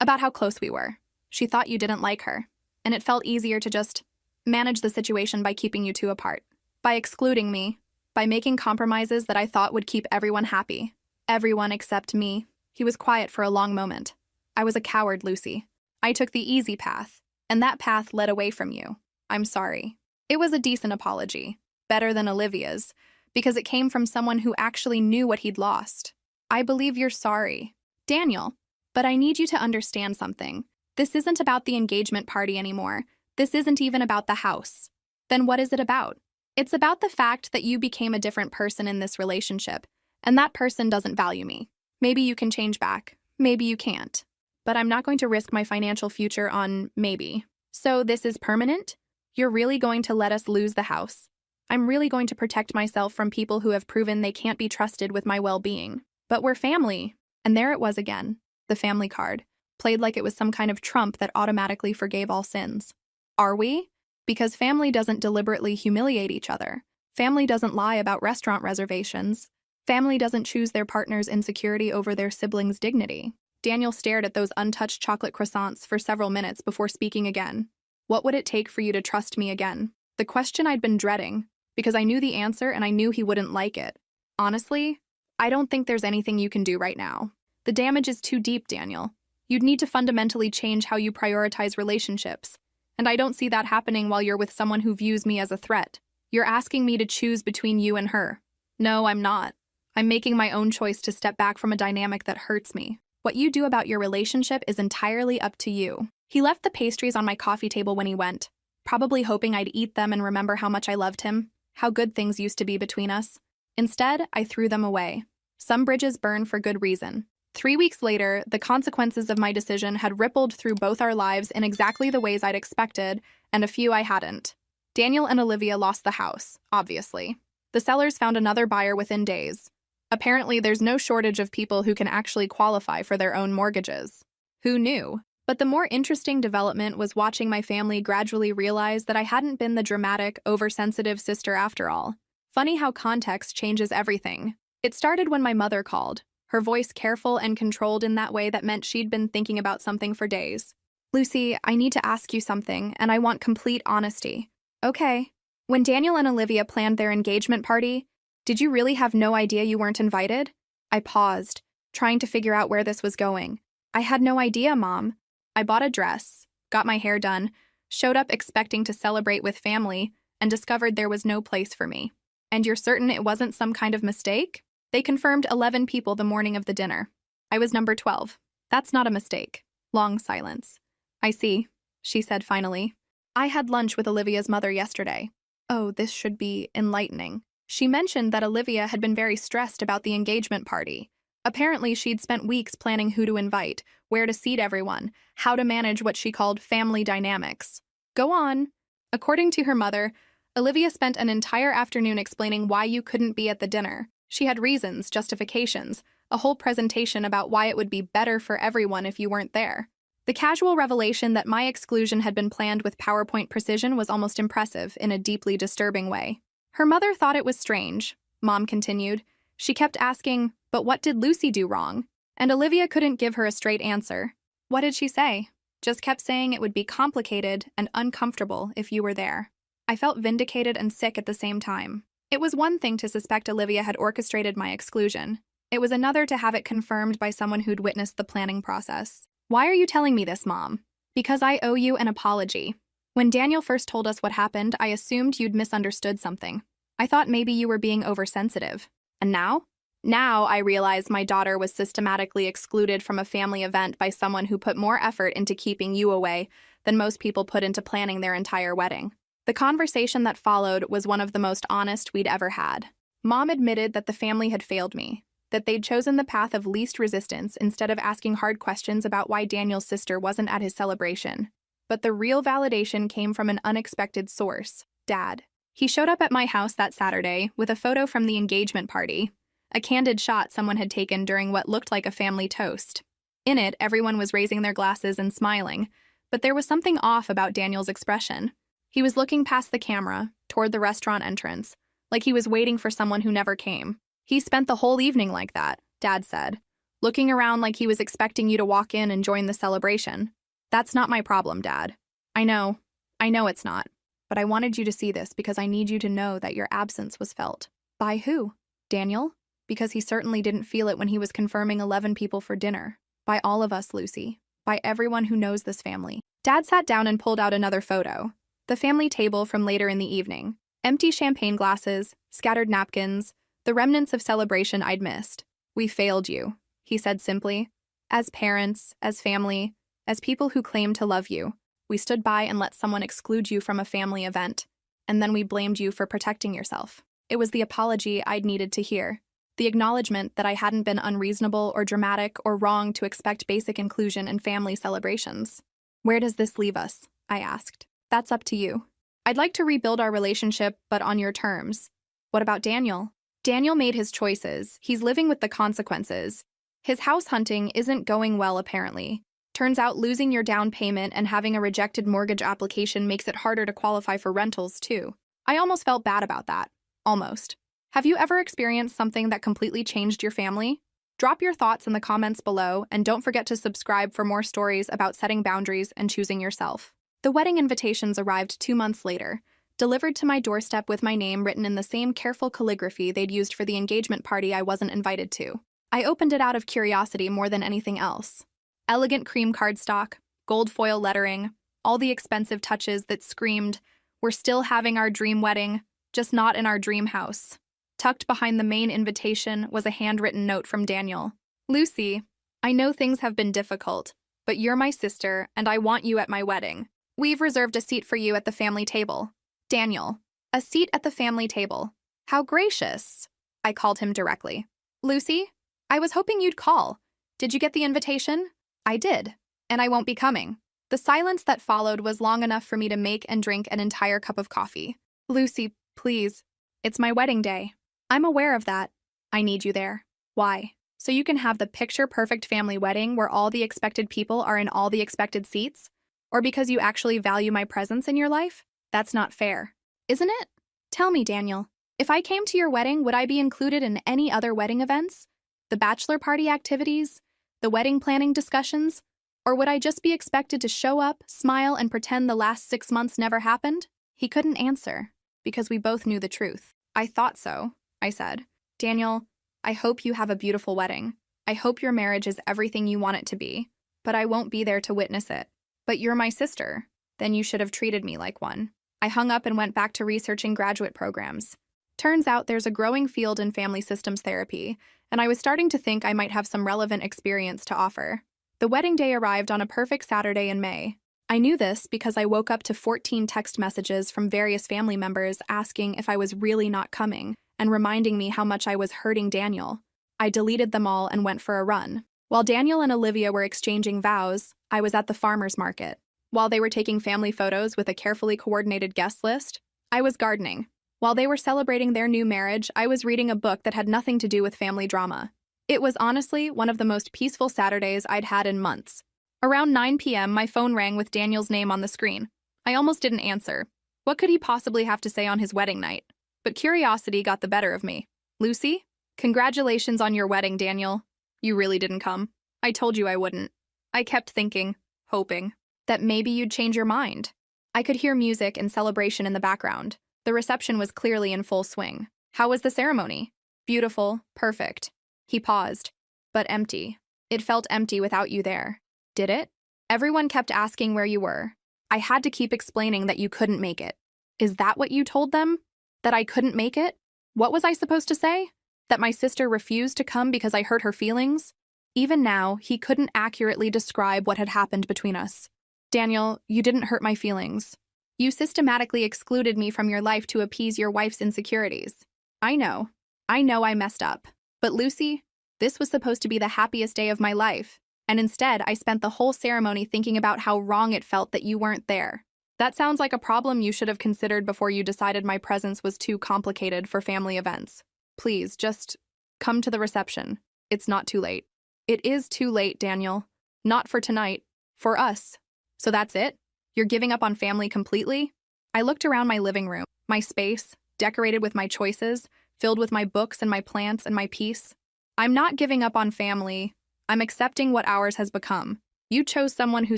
about how close we were. She thought you didn't like her, and it felt easier to just manage the situation by keeping you two apart, by excluding me, by making compromises that I thought would keep everyone happy. Everyone except me. He was quiet for a long moment. I was a coward, Lucy. I took the easy path, and that path led away from you. I'm sorry. It was a decent apology, better than Olivia's, because it came from someone who actually knew what he'd lost. I believe you're sorry, Daniel, but I need you to understand something. This isn't about the engagement party anymore. This isn't even about the house. Then what is it about? It's about the fact that you became a different person in this relationship, and that person doesn't value me. Maybe you can change back. Maybe you can't. But I'm not going to risk my financial future on maybe. So this is permanent? You're really going to let us lose the house? I'm really going to protect myself from people who have proven they can't be trusted with my well-being. But we're family. And there it was again. The family card, played like it was some kind of trump that automatically forgave all sins. Are we? Because family doesn't deliberately humiliate each other. Family doesn't lie about restaurant reservations. Family doesn't choose their partner's insecurity over their sibling's dignity. Daniel stared at those untouched chocolate croissants for several minutes before speaking again. What would it take for you to trust me again? The question I'd been dreading, because I knew the answer and I knew he wouldn't like it. Honestly, I don't think there's anything you can do right now. The damage is too deep, Daniel. You'd need to fundamentally change how you prioritize relationships. And I don't see that happening while you're with someone who views me as a threat. You're asking me to choose between you and her. No, I'm not. I'm making my own choice to step back from a dynamic that hurts me. What you do about your relationship is entirely up to you. He left the pastries on my coffee table when he went. probably hoping I'd eat them and remember how much I loved him, how good things used to be between us. Instead, I threw them away. Some bridges burn for good reason. 3 weeks later, the consequences of my decision had rippled through both our lives in exactly the ways I'd expected, and a few I hadn't. Daniel and Olivia lost the house, obviously. The sellers found another buyer within days. Apparently, there's no shortage of people who can actually qualify for their own mortgages. Who knew? But the more interesting development was watching my family gradually realize that I hadn't been the dramatic, oversensitive sister after all. Funny how context changes everything. It started when my mother called, her voice careful and controlled in that way that meant she'd been thinking about something for days. "Lucy, I need to ask you something, and I want complete honesty." "Okay." "When Daniel and Olivia planned their engagement party, did you really have no idea you weren't invited?" I paused, trying to figure out where this was going. "I had no idea, Mom. I bought a dress, got my hair done, showed up expecting to celebrate with family, and discovered there was no place for me." "And you're certain it wasn't some kind of mistake?" "They confirmed 11 people the morning of the dinner. I was number 12. That's not a mistake." Long silence. "I see," she said finally. "I had lunch with Olivia's mother yesterday." Oh, this should be enlightening. She mentioned that Olivia had been very stressed about the engagement party. Apparently, she'd spent weeks planning who to invite, where to seat everyone, how to manage what she called family dynamics. "Go on." "According to her mother, Olivia spent an entire afternoon explaining why you couldn't be at the dinner. She had reasons, justifications, a whole presentation about why it would be better for everyone if you weren't there." The casual revelation that my exclusion had been planned with PowerPoint precision was almost impressive in a deeply disturbing way. "Her mother thought it was strange," Mom continued. "She kept asking, 'But what did Lucy do wrong?' And Olivia couldn't give her a straight answer." "What did she say?" "Just kept saying it would be complicated and uncomfortable if you were there." I felt vindicated and sick at the same time. It was one thing to suspect Olivia had orchestrated my exclusion. It was another to have it confirmed by someone who'd witnessed the planning process. "Why are you telling me this, Mom?" "Because I owe you an apology. When Daniel first told us what happened, I assumed you'd misunderstood something. I thought maybe you were being oversensitive. And now? Now I realize my daughter was systematically excluded from a family event by someone who put more effort into keeping you away than most people put into planning their entire wedding." The conversation that followed was one of the most honest we'd ever had. Mom admitted that the family had failed me, that they'd chosen the path of least resistance instead of asking hard questions about why Daniel's sister wasn't at his celebration. But the real validation came from an unexpected source, Dad. He showed up at my house that Saturday with a photo from the engagement party, a candid shot someone had taken during what looked like a family toast. In it, everyone was raising their glasses and smiling, but there was something off about Daniel's expression. He was looking past the camera, toward the restaurant entrance, like he was waiting for someone who never came. "He spent the whole evening like that," Dad said, "looking around like he was expecting you to walk in and join the celebration." "That's not my problem, Dad." I know it's not. But I wanted you to see this because I need you to know that your absence was felt." "By who? Daniel?" "Because he certainly didn't feel it when he was confirming 11 people for dinner. By all of us, Lucy. By everyone who knows this family." Dad sat down and pulled out another photo. The family table from later in the evening. Empty champagne glasses, scattered napkins, the remnants of celebration I'd missed. "We failed you," he said simply. "As parents, as family, as people who claim to love you. We stood by and let someone exclude you from a family event, and then we blamed you for protecting yourself." It was the apology I'd needed to hear, the acknowledgement that I hadn't been unreasonable or dramatic or wrong to expect basic inclusion in family celebrations. "Where does this leave us?" I asked. "That's up to you. I'd like to rebuild our relationship, but on your terms." "What about Daniel?" "Daniel made his choices. He's living with the consequences. His house hunting isn't going well, apparently. Turns out losing your down payment and having a rejected mortgage application makes it harder to qualify for rentals, too." I almost felt bad about that. Almost. Have you ever experienced something that completely changed your family? Drop your thoughts in the comments below, and don't forget to subscribe for more stories about setting boundaries and choosing yourself. The wedding invitations arrived 2 months later, delivered to my doorstep with my name written in the same careful calligraphy they'd used for the engagement party I wasn't invited to. I opened it out of curiosity more than anything else. Elegant cream cardstock, gold foil lettering, all the expensive touches that screamed, "We're still having our dream wedding, just not in our dream house." Tucked behind the main invitation was a handwritten note from Daniel. "Lucy, I know things have been difficult, but you're my sister and I want you at my wedding. We've reserved a seat for you at the family table. Daniel, a seat at the family table. How gracious. I called him directly. Lucy, I was hoping you'd call. Did you get the invitation? I did, and I won't be coming. The silence that followed was long enough for me to make and drink an entire cup of coffee. Lucy, please. It's my wedding day. I'm aware of that. I need you there. Why? So you can have the picture-perfect family wedding where all the expected people are in all the expected seats? Or because you actually value my presence in your life? That's not fair. Isn't it? Tell me, Daniel. If I came to your wedding, would I be included in any other wedding events? The bachelor party activities? The wedding planning discussions? Or would I just be expected to show up, smile, and pretend the last 6 months never happened? He couldn't answer, because we both knew the truth. I thought so, I said. Daniel, I hope you have a beautiful wedding. I hope your marriage is everything you want it to be, but I won't be there to witness it. But you're my sister. Then you should have treated me like one. I hung up and went back to researching graduate programs. Turns out there's a growing field in family systems therapy, and I was starting to think I might have some relevant experience to offer. The wedding day arrived on a perfect Saturday in May. I knew this because I woke up to 14 text messages from various family members asking if I was really not coming and reminding me how much I was hurting Daniel. I deleted them all and went for a run. While Daniel and Olivia were exchanging vows, I was at the farmer's market. While they were taking family photos with a carefully coordinated guest list, I was gardening. While they were celebrating their new marriage, I was reading a book that had nothing to do with family drama. It was honestly one of the most peaceful Saturdays I'd had in months. Around 9 p.m., my phone rang with Daniel's name on the screen. I almost didn't answer. What could he possibly have to say on his wedding night? But curiosity got the better of me. Lucy? Congratulations on your wedding, Daniel. You really didn't come. I told you I wouldn't. I kept thinking, hoping, that maybe you'd change your mind. I could hear music and celebration in the background. The reception was clearly in full swing. How was the ceremony? Beautiful, perfect. He paused, but empty. It felt empty without you there. Did it? Everyone kept asking where you were. I had to keep explaining that you couldn't make it. Is that what you told them? That I couldn't make it? What was I supposed to say? That my sister refused to come because I hurt her feelings? Even now, he couldn't accurately describe what had happened between us. Daniel, you didn't hurt my feelings. You systematically excluded me from your life to appease your wife's insecurities. I know I messed up. But Lucy, this was supposed to be the happiest day of my life. And instead, I spent the whole ceremony thinking about how wrong it felt that you weren't there. That sounds like a problem you should have considered before you decided my presence was too complicated for family events. Please, just come to the reception. It's not too late. It is too late, Daniel. Not for tonight. For us. So that's it? You're giving up on family completely? I looked around my living room, my space, decorated with my choices, filled with my books and my plants and my peace. I'm not giving up on family. I'm accepting what ours has become. You chose someone who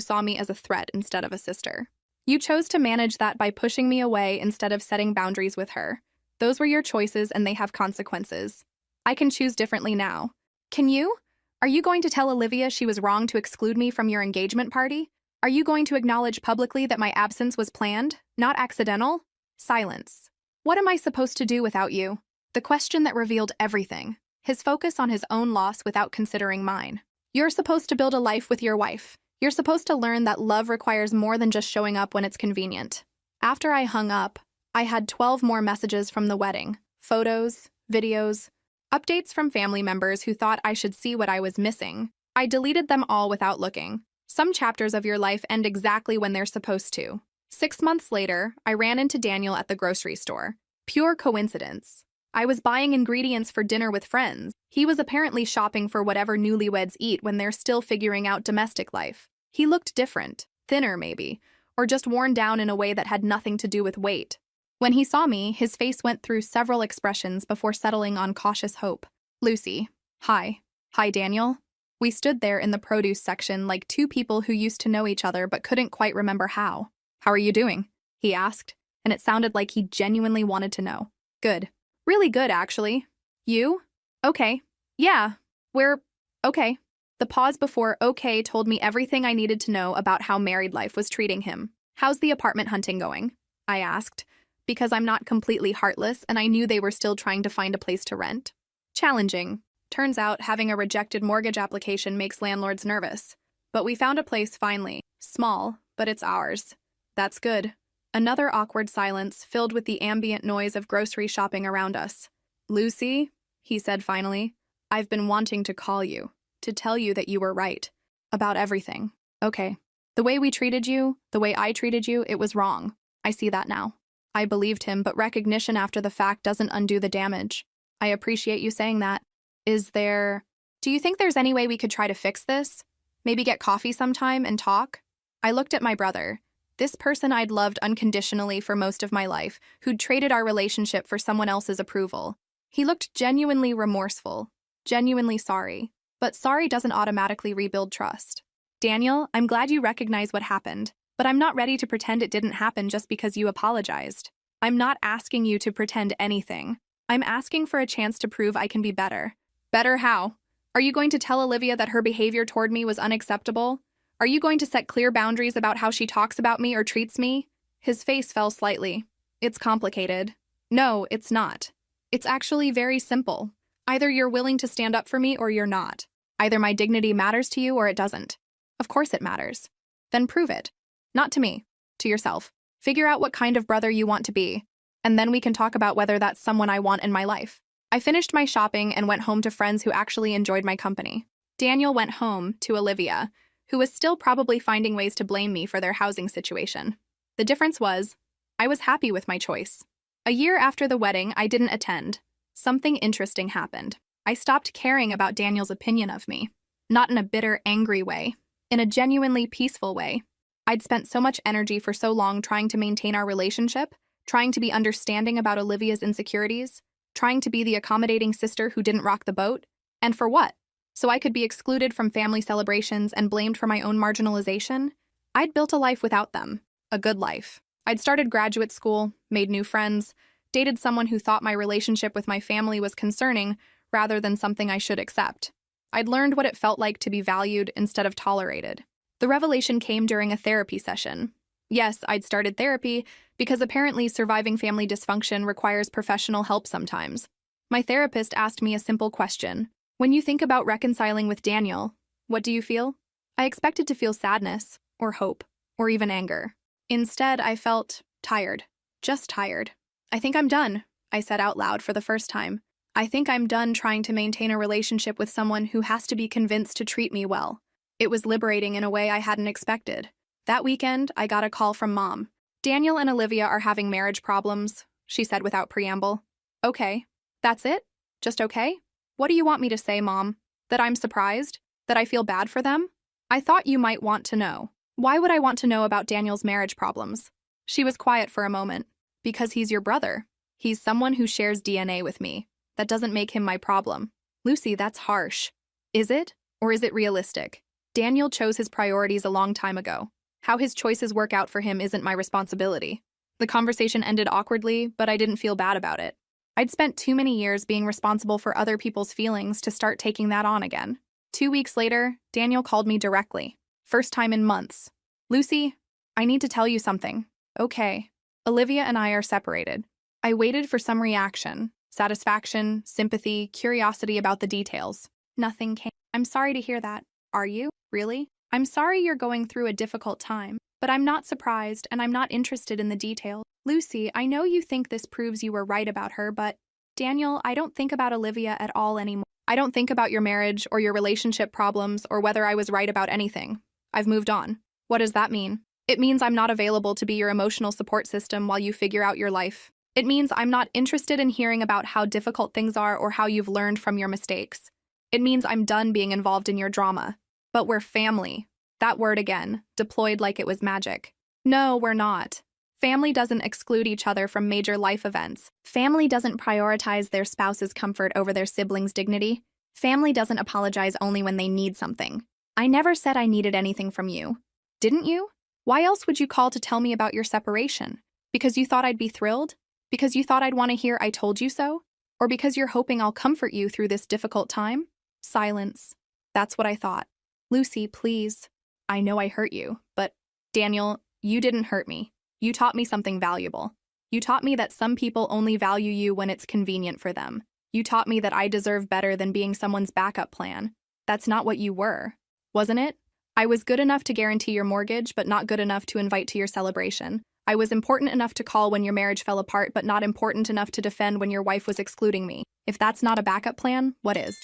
saw me as a threat instead of a sister. You chose to manage that by pushing me away instead of setting boundaries with her. Those were your choices and they have consequences. I can choose differently now. Can you? Are you going to tell Olivia she was wrong to exclude me from your engagement party? Are you going to acknowledge publicly that my absence was planned, not accidental? Silence. What am I supposed to do without you? The question that revealed everything. His focus on his own loss without considering mine. You're supposed to build a life with your wife. You're supposed to learn that love requires more than just showing up when it's convenient. After I hung up, I had 12 more messages from the wedding. Photos, videos, updates from family members who thought I should see what I was missing. I deleted them all without looking. Some chapters of your life end exactly when they're supposed to. 6 months later, I ran into Daniel at the grocery store. Pure coincidence. I was buying ingredients for dinner with friends. He was apparently shopping for whatever newlyweds eat when they're still figuring out domestic life. He looked different, thinner maybe, or just worn down in a way that had nothing to do with weight. When he saw me, his face went through several expressions before settling on cautious hope. Lucy. Hi. Hi, Daniel. We stood there in the produce section like two people who used to know each other but couldn't quite remember how. How are you doing? He asked, and it sounded like he genuinely wanted to know. Good. Really good, actually. You? Okay. Yeah. We're okay. The pause before okay told me everything I needed to know about how married life was treating him. How's the apartment hunting going? I asked, because I'm not completely heartless and I knew they were still trying to find a place to rent. Challenging. Turns out having a rejected mortgage application makes landlords nervous. But we found a place finally. Small, but it's ours. That's good. Another awkward silence, filled with the ambient noise of grocery shopping around us. Lucy, he said finally, I've been wanting to call you, to tell you that you were right. About everything. Okay. The way we treated you, the way I treated you, it was wrong. I see that now. I believed him, but recognition after the fact doesn't undo the damage. I appreciate you saying that. Do you think there's any way we could try to fix this? Maybe get coffee sometime and talk? I looked at my brother. This person I'd loved unconditionally for most of my life, who'd traded our relationship for someone else's approval. He looked genuinely remorseful, genuinely sorry. But sorry doesn't automatically rebuild trust. Daniel, I'm glad you recognize what happened, but I'm not ready to pretend it didn't happen just because you apologized. I'm not asking you to pretend anything. I'm asking for a chance to prove I can be better. Better how? Are you going to tell Olivia that her behavior toward me was unacceptable? Are you going to set clear boundaries about how she talks about me or treats me? His face fell slightly. It's complicated. No, it's not. It's actually very simple. Either you're willing to stand up for me or you're not. Either my dignity matters to you or it doesn't. Of course it matters. Then prove it. Not to me, to yourself. Figure out what kind of brother you want to be, and then we can talk about whether that's someone I want in my life. I finished my shopping and went home to friends who actually enjoyed my company. Daniel went home to Olivia, who was still probably finding ways to blame me for their housing situation. The difference was, I was happy with my choice. A year after the wedding, I didn't attend. Something interesting happened. I stopped caring about Daniel's opinion of me. Not in a bitter, angry way. In a genuinely peaceful way. I'd spent so much energy for so long trying to maintain our relationship, trying to be understanding about Olivia's insecurities, trying to be the accommodating sister who didn't rock the boat. And for what? So I could be excluded from family celebrations and blamed for my own marginalization? I'd built a life without them. A good life. I'd started graduate school, made new friends, dated someone who thought my relationship with my family was concerning rather than something I should accept. I'd learned what it felt like to be valued instead of tolerated. The revelation came during a therapy session. Yes, I'd started therapy because apparently surviving family dysfunction requires professional help sometimes. My therapist asked me a simple question. When you think about reconciling with Daniel, what do you feel? I expected to feel sadness, or hope, or even anger. Instead, I felt tired. Just tired. I think I'm done, I said out loud for the first time. I think I'm done trying to maintain a relationship with someone who has to be convinced to treat me well. It was liberating in a way I hadn't expected. That weekend, I got a call from Mom. Daniel and Olivia are having marriage problems, she said without preamble. Okay. That's it? Just okay? What do you want me to say, Mom? That I'm surprised? That I feel bad for them? I thought you might want to know. Why would I want to know about Daniel's marriage problems? She was quiet for a moment. Because he's your brother. He's someone who shares DNA with me. That doesn't make him my problem. Lucy, that's harsh. Is it? Or is it realistic? Daniel chose his priorities a long time ago. How his choices work out for him isn't my responsibility. The conversation ended awkwardly, but I didn't feel bad about it. I'd spent too many years being responsible for other people's feelings to start taking that on again. 2 weeks later, Daniel called me directly. First time in months. Lucy, I need to tell you something. Okay. Olivia and I are separated. I waited for some reaction. Satisfaction, sympathy, curiosity about the details. Nothing came. I'm sorry to hear that. Are you? Really? I'm sorry you're going through a difficult time, but I'm not surprised and I'm not interested in the details. Lucy, I know you think this proves you were right about her, but Daniel, I don't think about Olivia at all anymore. I don't think about your marriage or your relationship problems or whether I was right about anything. I've moved on. What does that mean? It means I'm not available to be your emotional support system while you figure out your life. It means I'm not interested in hearing about how difficult things are or how you've learned from your mistakes. It means I'm done being involved in your drama. But we're family. That word again, deployed like it was magic. No, we're not. Family doesn't exclude each other from major life events. Family doesn't prioritize their spouse's comfort over their siblings' dignity. Family doesn't apologize only when they need something. I never said I needed anything from you. Didn't you? Why else would you call to tell me about your separation? Because you thought I'd be thrilled? Because you thought I'd want to hear I told you so? Or because you're hoping I'll comfort you through this difficult time? Silence. That's what I thought. Lucy, please. I know I hurt you, but Daniel, you didn't hurt me. You taught me something valuable. You taught me that some people only value you when it's convenient for them. You taught me that I deserve better than being someone's backup plan. That's not what you were, wasn't it? I was good enough to guarantee your mortgage, but not good enough to invite to your celebration. I was important enough to call when your marriage fell apart, but not important enough to defend when your wife was excluding me. If that's not a backup plan, what is?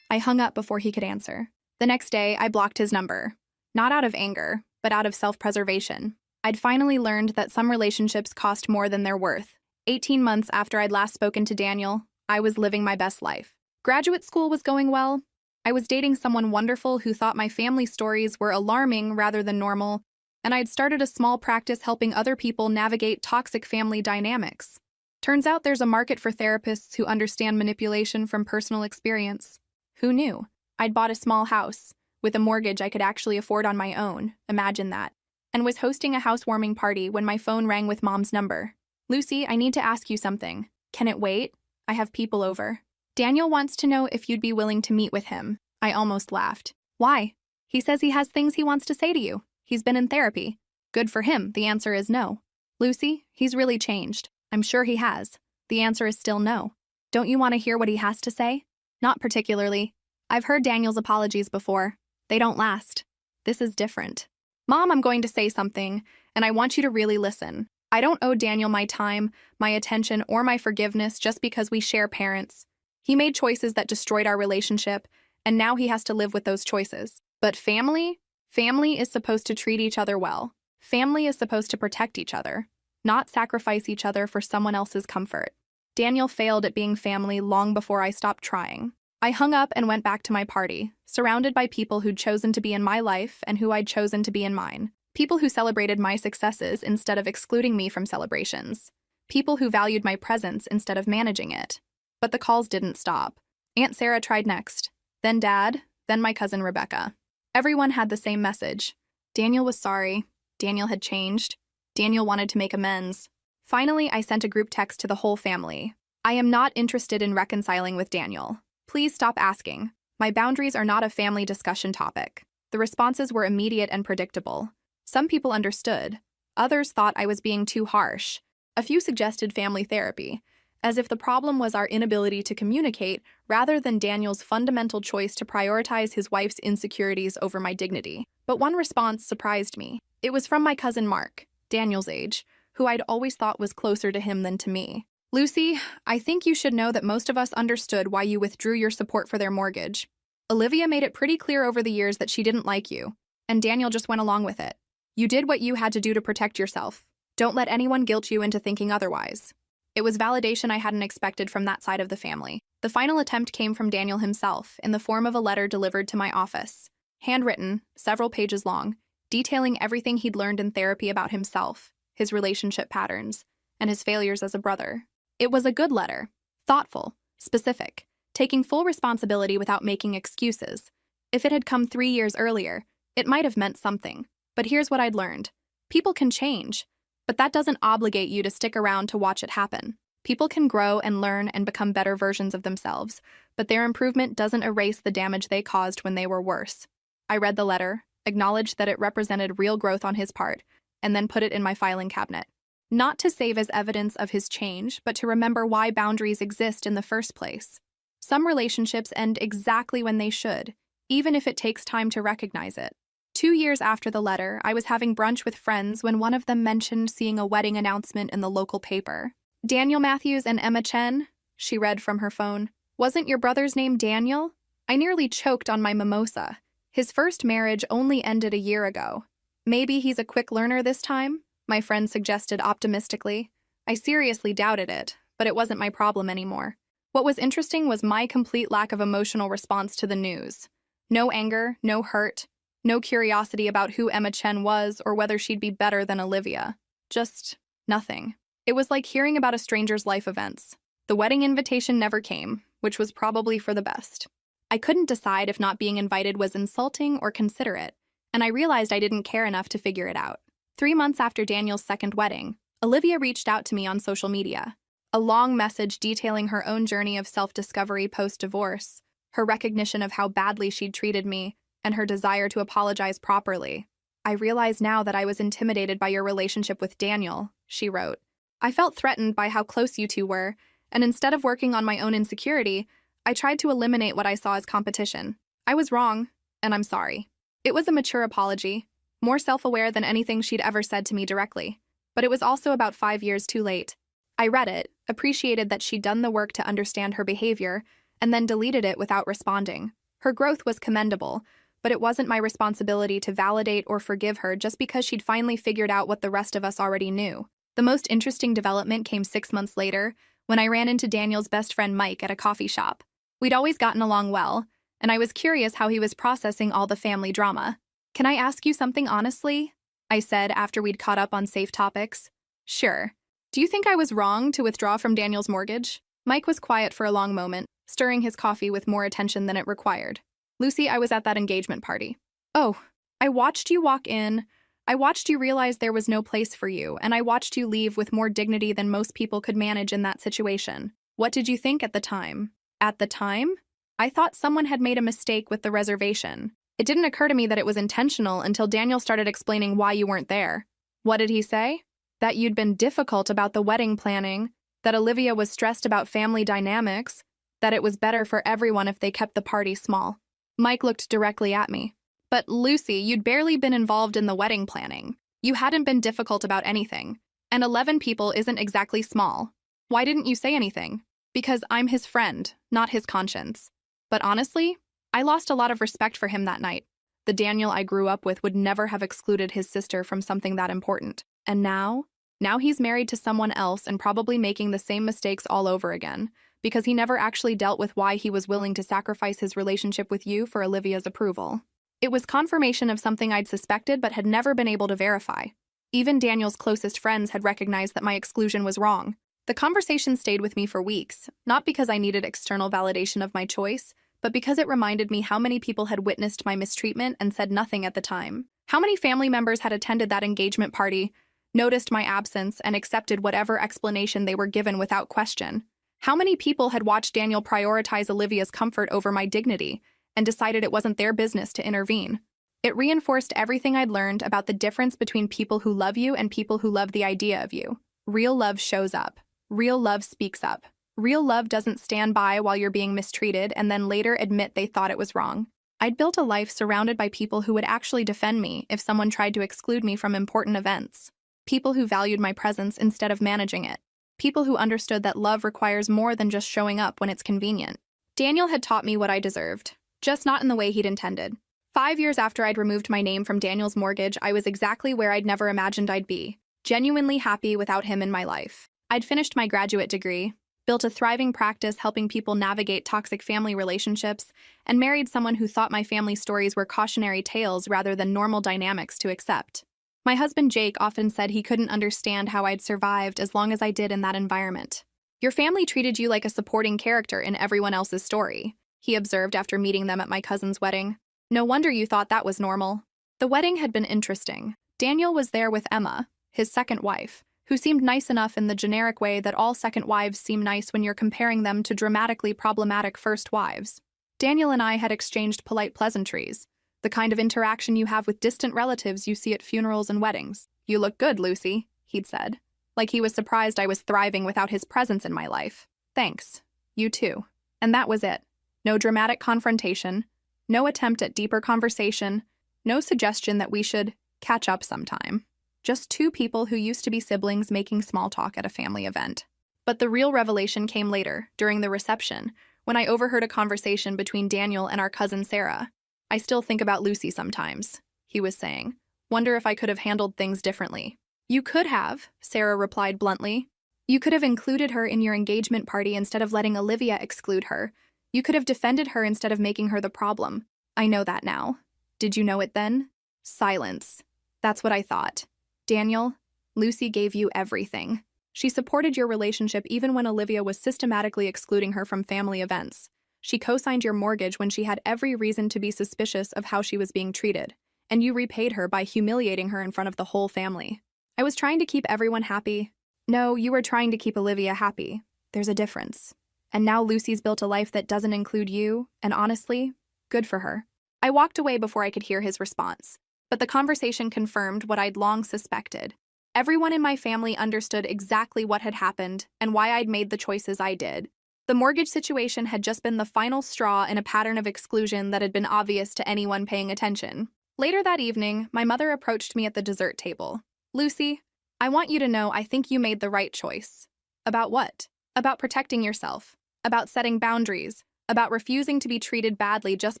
I hung up before he could answer. The next day, I blocked his number. Not out of anger, but out of self-preservation. I'd finally learned that some relationships cost more than they're worth. 18 months after I'd last spoken to Daniel, I was living my best life. Graduate school was going well. I was dating someone wonderful who thought my family stories were alarming rather than normal, and I'd started a small practice helping other people navigate toxic family dynamics. Turns out there's a market for therapists who understand manipulation from personal experience. Who knew? I'd bought a small house, with a mortgage I could actually afford on my own, imagine that, and was hosting a housewarming party when my phone rang with Mom's number. Lucy, I need to ask you something. Can it wait? I have people over. Daniel wants to know if you'd be willing to meet with him. I almost laughed. Why? He says he has things he wants to say to you. He's been in therapy. Good for him. The answer is no. Lucy, he's really changed. I'm sure he has. The answer is still no. Don't you want to hear what he has to say? Not particularly. I've heard Daniel's apologies before. They don't last. This is different. Mom, I'm going to say something, and I want you to really listen. I don't owe Daniel my time, my attention, or my forgiveness just because we share parents. He made choices that destroyed our relationship, and now he has to live with those choices. But family? Family is supposed to treat each other well. Family is supposed to protect each other, not sacrifice each other for someone else's comfort. Daniel failed at being family long before I stopped trying. I hung up and went back to my party, surrounded by people who'd chosen to be in my life and who I'd chosen to be in mine. People who celebrated my successes instead of excluding me from celebrations. People who valued my presence instead of managing it. But the calls didn't stop. Aunt Sarah tried next, then Dad, then my cousin Rebecca. Everyone had the same message. Daniel was sorry. Daniel had changed. Daniel wanted to make amends. Finally, I sent a group text to the whole family. I am not interested in reconciling with Daniel. Please stop asking. My boundaries are not a family discussion topic. The responses were immediate and predictable. Some people understood. Others thought I was being too harsh. A few suggested family therapy, as if the problem was our inability to communicate rather than Daniel's fundamental choice to prioritize his wife's insecurities over my dignity. But one response surprised me. It was from my cousin Mark, Daniel's age, who I'd always thought was closer to him than to me. Lucy, I think you should know that most of us understood why you withdrew your support for their mortgage. Olivia made it pretty clear over the years that she didn't like you, and Daniel just went along with it. You did what you had to do to protect yourself. Don't let anyone guilt you into thinking otherwise. It was validation I hadn't expected from that side of the family. The final attempt came from Daniel himself in the form of a letter delivered to my office. Handwritten, several pages long, detailing everything he'd learned in therapy about himself, his relationship patterns, and his failures as a brother. It was a good letter, thoughtful, specific, taking full responsibility without making excuses. If it had come 3 years earlier, it might have meant something. But here's what I'd learned. People can change, but that doesn't obligate you to stick around to watch it happen. People can grow and learn and become better versions of themselves, but their improvement doesn't erase the damage they caused when they were worse. I read the letter, acknowledged that it represented real growth on his part, and then put it in my filing cabinet. Not to save as evidence of his change, but to remember why boundaries exist in the first place. Some relationships end exactly when they should, even if it takes time to recognize it. 2 years after the letter, I was having brunch with friends when one of them mentioned seeing a wedding announcement in the local paper. Daniel Matthews and Emma Chen, she read from her phone. Wasn't your brother's name Daniel? I nearly choked on my mimosa. His first marriage only ended a year ago. Maybe he's a quick learner this time? My friend suggested optimistically. I seriously doubted it, but it wasn't my problem anymore. What was interesting was my complete lack of emotional response to the news. No anger, no hurt, no curiosity about who Emma Chen was or whether she'd be better than Olivia. Just nothing. It was like hearing about a stranger's life events. The wedding invitation never came, which was probably for the best. I couldn't decide if not being invited was insulting or considerate, and I realized I didn't care enough to figure it out. 3 months after Daniel's second wedding, Olivia reached out to me on social media. A long message detailing her own journey of self-discovery post-divorce, her recognition of how badly she'd treated me, and her desire to apologize properly. I realize now that I was intimidated by your relationship with Daniel, she wrote. I felt threatened by how close you two were, and instead of working on my own insecurity, I tried to eliminate what I saw as competition. I was wrong, and I'm sorry. It was a mature apology, more self-aware than anything she'd ever said to me directly. But it was also about 5 years too late. I read it, appreciated that she'd done the work to understand her behavior, and then deleted it without responding. Her growth was commendable, but it wasn't my responsibility to validate or forgive her just because she'd finally figured out what the rest of us already knew. The most interesting development came 6 months later, when I ran into Daniel's best friend Mike at a coffee shop. We'd always gotten along well, and I was curious how he was processing all the family drama. "Can I ask you something honestly?" I said after we'd caught up on safe topics. "Sure. Do you think I was wrong to withdraw from Daniel's mortgage?" Mike was quiet for a long moment, stirring his coffee with more attention than it required. "Lucy, I was at that engagement party." "Oh, I watched you walk in. I watched you realize there was no place for you, and I watched you leave with more dignity than most people could manage in that situation. What did you think at the time?" "At the time? I thought someone had made a mistake with the reservation. It didn't occur to me that it was intentional until Daniel started explaining why you weren't there." "What did he say?" "That you'd been difficult about the wedding planning, that Olivia was stressed about family dynamics, that it was better for everyone if they kept the party small." Mike looked directly at me. "But Lucy, you'd barely been involved in the wedding planning. You hadn't been difficult about anything. And 11 people isn't exactly small. Why didn't you say anything?" "Because I'm his friend, not his conscience. But honestly, I lost a lot of respect for him that night. The Daniel I grew up with would never have excluded his sister from something that important. And now he's married to someone else and probably making the same mistakes all over again, because he never actually dealt with why he was willing to sacrifice his relationship with you for Olivia's approval." It was confirmation of something I'd suspected but had never been able to verify. Even Daniel's closest friends had recognized that my exclusion was wrong. The conversation stayed with me for weeks, not because I needed external validation of my choice, but because it reminded me how many people had witnessed my mistreatment and said nothing at the time. How many family members had attended that engagement party, noticed my absence, and accepted whatever explanation they were given without question. How many people had watched Daniel prioritize Olivia's comfort over my dignity and decided it wasn't their business to intervene. It reinforced everything I'd learned about the difference between people who love you and people who love the idea of you. Real love shows up. Real love speaks up. Real love doesn't stand by while you're being mistreated and then later admit they thought it was wrong. I'd built a life surrounded by people who would actually defend me if someone tried to exclude me from important events. People who valued my presence instead of managing it. People who understood that love requires more than just showing up when it's convenient. Daniel had taught me what I deserved, just not in the way he'd intended. 5 years after I'd removed my name from Daniel's mortgage, I was exactly where I'd never imagined I'd be, genuinely happy without him in my life. I'd finished my graduate degree, built a thriving practice helping people navigate toxic family relationships, and married someone who thought my family stories were cautionary tales rather than normal dynamics to accept. My husband Jake often said he couldn't understand how I'd survived as long as I did in that environment. "Your family treated you like a supporting character in everyone else's story," he observed after meeting them at my cousin's wedding. "No wonder you thought that was normal." The wedding had been interesting. Daniel was there with Emma, his second wife, who seemed nice enough in the generic way that all second wives seem nice when you're comparing them to dramatically problematic first wives. Daniel and I had exchanged polite pleasantries, the kind of interaction you have with distant relatives you see at funerals and weddings. "You look good, Lucy," he'd said, like he was surprised I was thriving without his presence in my life. "Thanks. You too." And that was it. No dramatic confrontation, no attempt at deeper conversation, no suggestion that we should catch up sometime. Just two people who used to be siblings making small talk at a family event. But the real revelation came later, during the reception, when I overheard a conversation between Daniel and our cousin Sarah. "I still think about Lucy sometimes," he was saying. "Wonder if I could have handled things differently." "You could have," Sarah replied bluntly. "You could have included her in your engagement party instead of letting Olivia exclude her. You could have defended her instead of making her the problem. I know that now. Did you know it then?" Silence. "That's what I thought. Daniel, Lucy gave you everything. She supported your relationship even when Olivia was systematically excluding her from family events. She co-signed your mortgage when she had every reason to be suspicious of how she was being treated, and you repaid her by humiliating her in front of the whole family. I was trying to keep everyone happy. No, you were trying to keep Olivia happy. There's a difference. And now Lucy's built a life that doesn't include you, and honestly, good for her." I walked away before I could hear his response, but the conversation confirmed what I'd long suspected. Everyone in my family understood exactly what had happened and why I'd made the choices I did. The mortgage situation had just been the final straw in a pattern of exclusion that had been obvious to anyone paying attention. Later that evening, my mother approached me at the dessert table. "Lucy, I want you to know I think you made the right choice." "About what?" "About protecting yourself. About setting boundaries. About refusing to be treated badly just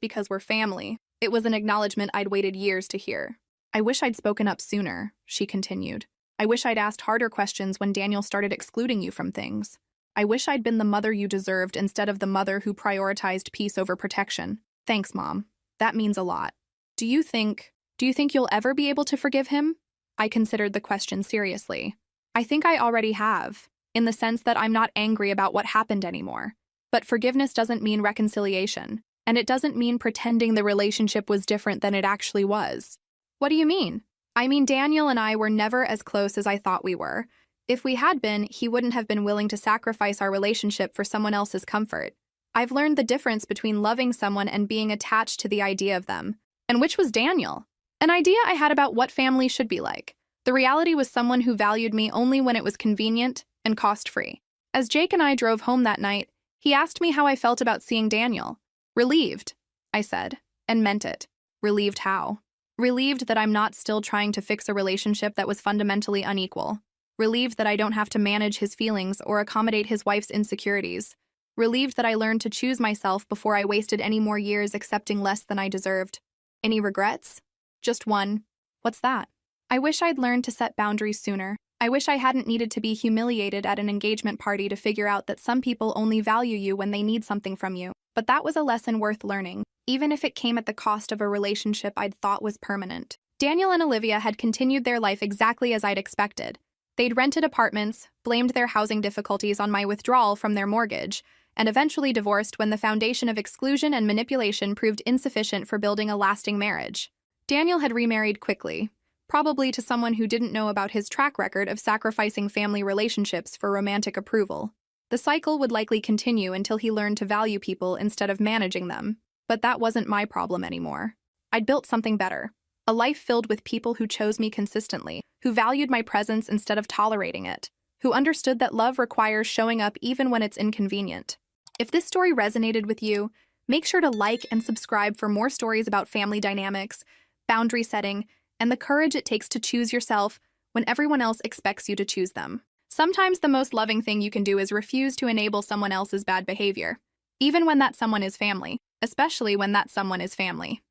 because we're family." It was an acknowledgement I'd waited years to hear. "I wish I'd spoken up sooner," she continued. "I wish I'd asked harder questions when Daniel started excluding you from things. I wish I'd been the mother you deserved instead of the mother who prioritized peace over protection." "Thanks, Mom. That means a lot." Do you think you'll ever be able to forgive him?" I considered the question seriously. "I think I already have, in the sense that I'm not angry about what happened anymore. But forgiveness doesn't mean reconciliation, and it doesn't mean pretending the relationship was different than it actually was." "What do you mean?" "I mean, Daniel and I were never as close as I thought we were. If we had been, he wouldn't have been willing to sacrifice our relationship for someone else's comfort. I've learned the difference between loving someone and being attached to the idea of them. And which was Daniel? An idea I had about what family should be like. The reality was someone who valued me only when it was convenient and cost-free. As Jake and I drove home that night, he asked me how I felt about seeing Daniel. "Relieved," I said, and meant it. Relieved how? Relieved that I'm not still trying to fix a relationship that was fundamentally unequal. Relieved that I don't have to manage his feelings or accommodate his wife's insecurities. Relieved that I learned to choose myself before I wasted any more years accepting less than I deserved. Any regrets? Just one. What's that? I wish I'd learned to set boundaries sooner. I wish I hadn't needed to be humiliated at an engagement party to figure out that some people only value you when they need something from you. But that was a lesson worth learning, even if it came at the cost of a relationship I'd thought was permanent. Daniel and Olivia had continued their life exactly as I'd expected. They'd rented apartments, blamed their housing difficulties on my withdrawal from their mortgage, and eventually divorced when the foundation of exclusion and manipulation proved insufficient for building a lasting marriage. Daniel had remarried quickly, probably to someone who didn't know about his track record of sacrificing family relationships for romantic approval. The cycle would likely continue until he learned to value people instead of managing them. But that wasn't my problem anymore. I'd built something better. A life filled with people who chose me consistently, who valued my presence instead of tolerating it, who understood that love requires showing up even when it's inconvenient. If this story resonated with you, make sure to like and subscribe for more stories about family dynamics, boundary setting, and the courage it takes to choose yourself when everyone else expects you to choose them. Sometimes the most loving thing you can do is refuse to enable someone else's bad behavior, even when that someone is family, especially when that someone is family.